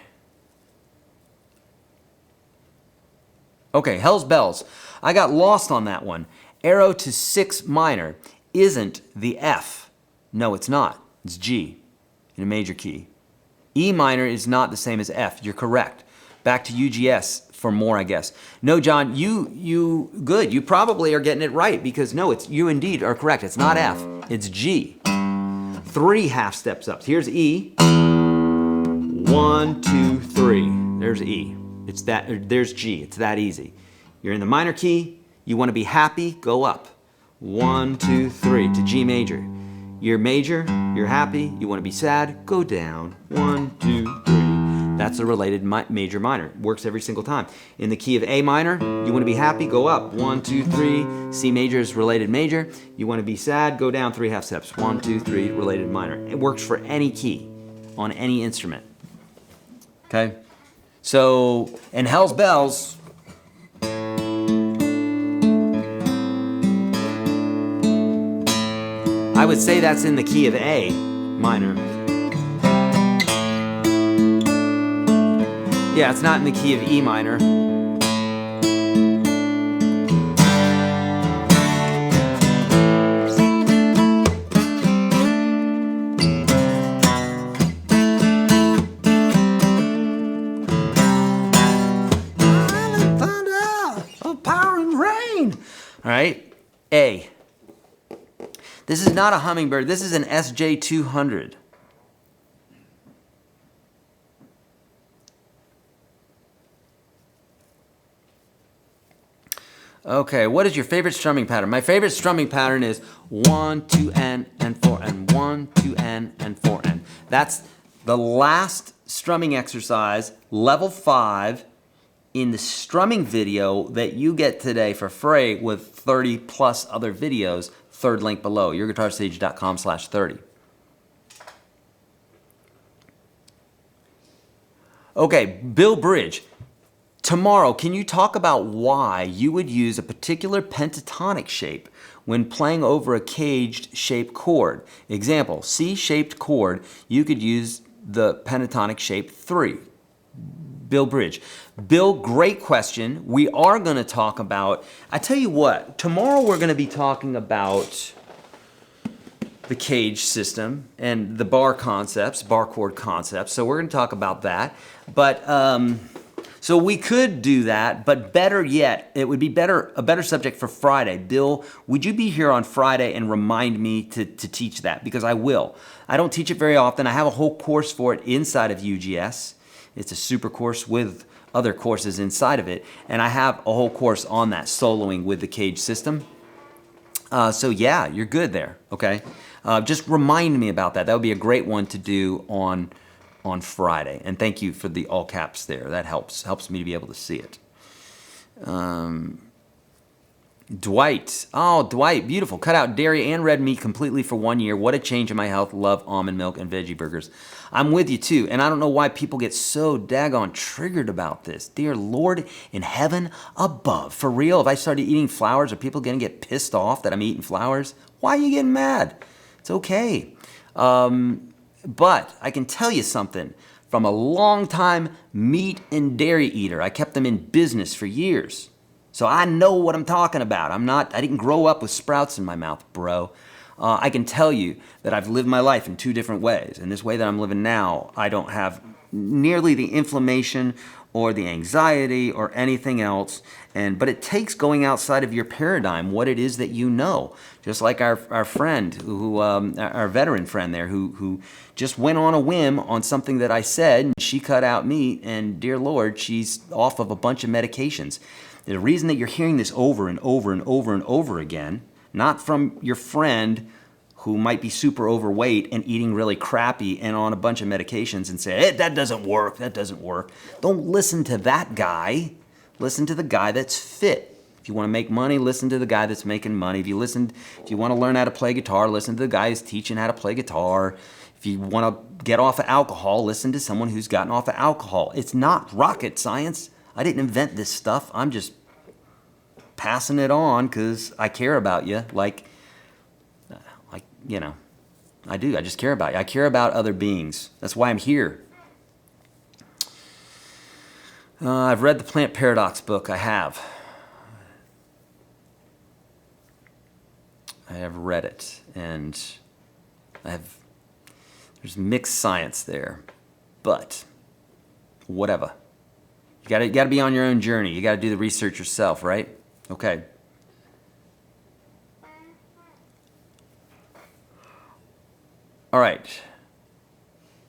Okay, Hell's Bells. I got lost on that one. Arrow to 6 minor isn't the F. No, it's not. It's G in a major key. E minor is not the same as F. You're correct. Back to UGS for more, I guess. No, John, you good. You probably are getting it right because no, you indeed are correct. It's not F. It's G. 3 half steps up. Here's E. 1, 2, 3. There's E. It's that. There's G. It's that easy. You're in the minor key. You want to be happy. Go up. 1, 2, 3 to G major. You're major. You're happy. You want to be sad. Go down. 1, 2, 3. That's a related major minor. It works every single time. In the key of A minor, you want to be happy. Go up. 1, 2, 3. C major is related major. You want to be sad. Go down 3 half steps. 1, 2, 3. Related minor. It works for any key on any instrument. Okay? So, and Hell's Bells. I would say that's in the key of A minor. Yeah, it's not in the key of E minor. All right, A. This is not a hummingbird. This is an SJ200. Okay, what is your favorite strumming pattern? My favorite strumming pattern is 1, 2, and 4, and 1, 2, and 4, and. That's the last strumming exercise, level 5, in the strumming video that you get today for free with 30 plus other videos, third link below, YourGuitarSage.com/30. Okay, Bill Bridge. Tomorrow, can you talk about why you would use a particular pentatonic shape when playing over a caged shaped chord? Example, C-shaped chord, you could use the pentatonic shape 3. Bill Bridge. Bill, great question. We are going to talk about, I tell you what, tomorrow we're going to be talking about the cage system and the bar concepts, bar chord concepts. So we're going to talk about that. But so we could do that, but better yet, it would be a better subject for Friday. Bill, would you be here on Friday and remind me to teach that? Because I will. I don't teach it very often. I have a whole course for it inside of UGS. It's a super course with other courses inside of it. And I have a whole course on that, soloing with the cage system. So yeah, you're good there, okay? Just remind me about that. That would be a great one to do on Friday. And thank you for the all caps there. That helps me to be able to see it. Dwight. Oh, Dwight, beautiful. Cut out dairy and red meat completely for 1 year. What a change in my health. Love almond milk and veggie burgers. I'm with you too. And I don't know why people get so daggone triggered about this. Dear Lord in heaven above. For real, if I started eating flowers, are people going to get pissed off that I'm eating flowers? Why are you getting mad? It's okay. But I can tell you something. From a long time meat and dairy eater, I kept them in business for years. So I know what I'm talking about. I didn't grow up with sprouts in my mouth, bro. I can tell you that I've lived my life in 2 different ways. And this way that I'm living now, I don't have nearly the inflammation or the anxiety or anything else. But it takes going outside of your paradigm, what it is that you know. Just like our friend, our veteran friend there, who just went on a whim on something that I said, and she cut out meat, and dear Lord, she's off of a bunch of medications. The reason that you're hearing this over and over and over and over again, not from your friend who might be super overweight and eating really crappy and on a bunch of medications and say, hey, that doesn't work, that doesn't work. Don't listen to that guy. Listen to the guy that's fit. If you want to make money, listen to the guy that's making money. If you want to learn how to play guitar, listen to the guy who's teaching how to play guitar. If you want to get off of alcohol, listen to someone who's gotten off of alcohol. It's not rocket science. I didn't invent this stuff. I'm just passing it on because I care about you. Like, I do. I just care about you. I care about other beings. That's why I'm here. I've read the Plant Paradox book. I have read it, and there's mixed science there, but whatever. You gotta be on your own journey. You gotta do the research yourself, right? Okay. All right.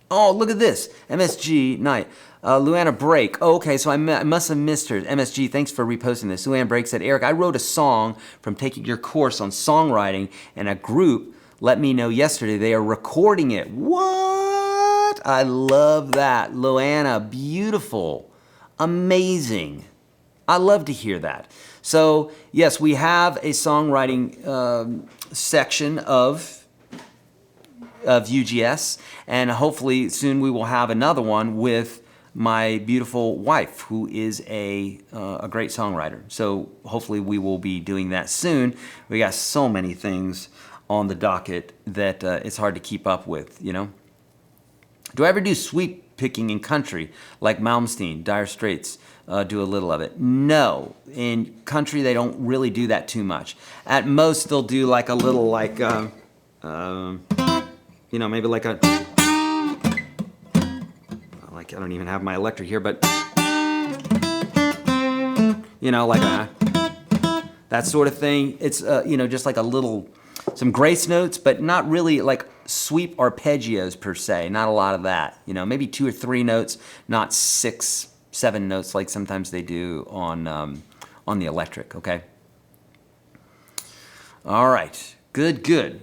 Oh, look at this. MSG Night. Luana Break. Oh, okay, so I must have missed her. MSG, thanks for reposting this. Luana Break said, Eric, I wrote a song from taking your course on songwriting, and a group let me know yesterday they are recording it. What? I love that. Luana, beautiful. Amazing. I love to hear that. So, yes, we have a songwriting section of UGS, and hopefully soon we will have another one with my beautiful wife, who is a great songwriter. So hopefully we will be doing that soon. We got so many things on the docket that it's hard to keep up with, you know? Do I ever do sweep picking in country like Malmsteen, Dire Straits do a little of it? No. In country, they don't really do that too much. At most, they'll do like a little like, maybe like a, like I don't even have my electric here, but, like that sort of thing. It's, just like a little, some grace notes, but not really like sweep arpeggios per se. Not a lot of that. Maybe 2 or 3 notes, not 6, 7 notes like sometimes they do on the electric, okay? All right. Good, good.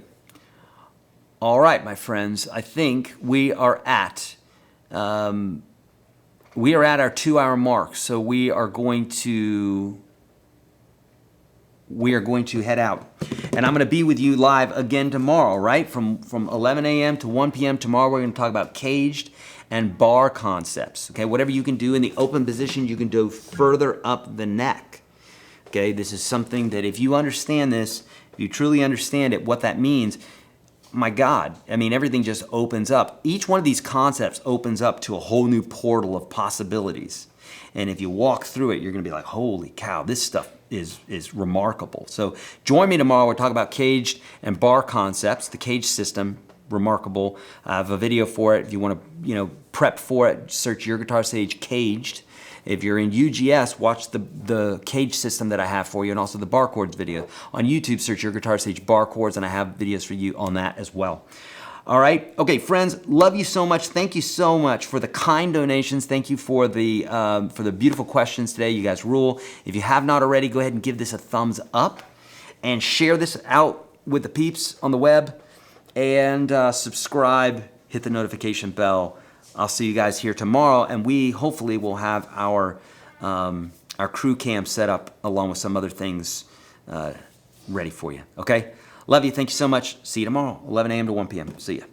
All right, my friends. I think we are at our 2-hour mark. So we are going to head out. And I'm going to be with you live again tomorrow, right? From 11 a.m. to 1 p.m. tomorrow, we're going to talk about caged and bar concepts. Okay, whatever you can do in the open position, you can do further up the neck. Okay, this is something that if you understand this, if you truly understand it, what that means, my God, I mean, everything just opens up. Each one of these concepts opens up to a whole new portal of possibilities. And if you walk through it, you're going to be like, holy cow, this stuff is remarkable. So join me tomorrow. We'll talk about caged and bar concepts, the cage system, remarkable. I have a video for it. If you want to, prep for it, search YourGuitarSage Caged. If you're in UGS, watch the cage system that I have for you, and also the bar chords video. On YouTube, search YourGuitarSage bar chords, and I have videos for you on that as well. All right. Okay, friends, love you so much. Thank you so much for the kind donations. Thank you for the beautiful questions today. You guys rule. If you have not already, go ahead and give this a thumbs up and share this out with the peeps on the web, and subscribe, hit the notification bell. I'll see you guys here tomorrow, and we hopefully will have our crew cam set up along with some other things ready for you. Okay? Love you. Thank you so much. See you tomorrow, 11 a.m. to 1 p.m. See ya.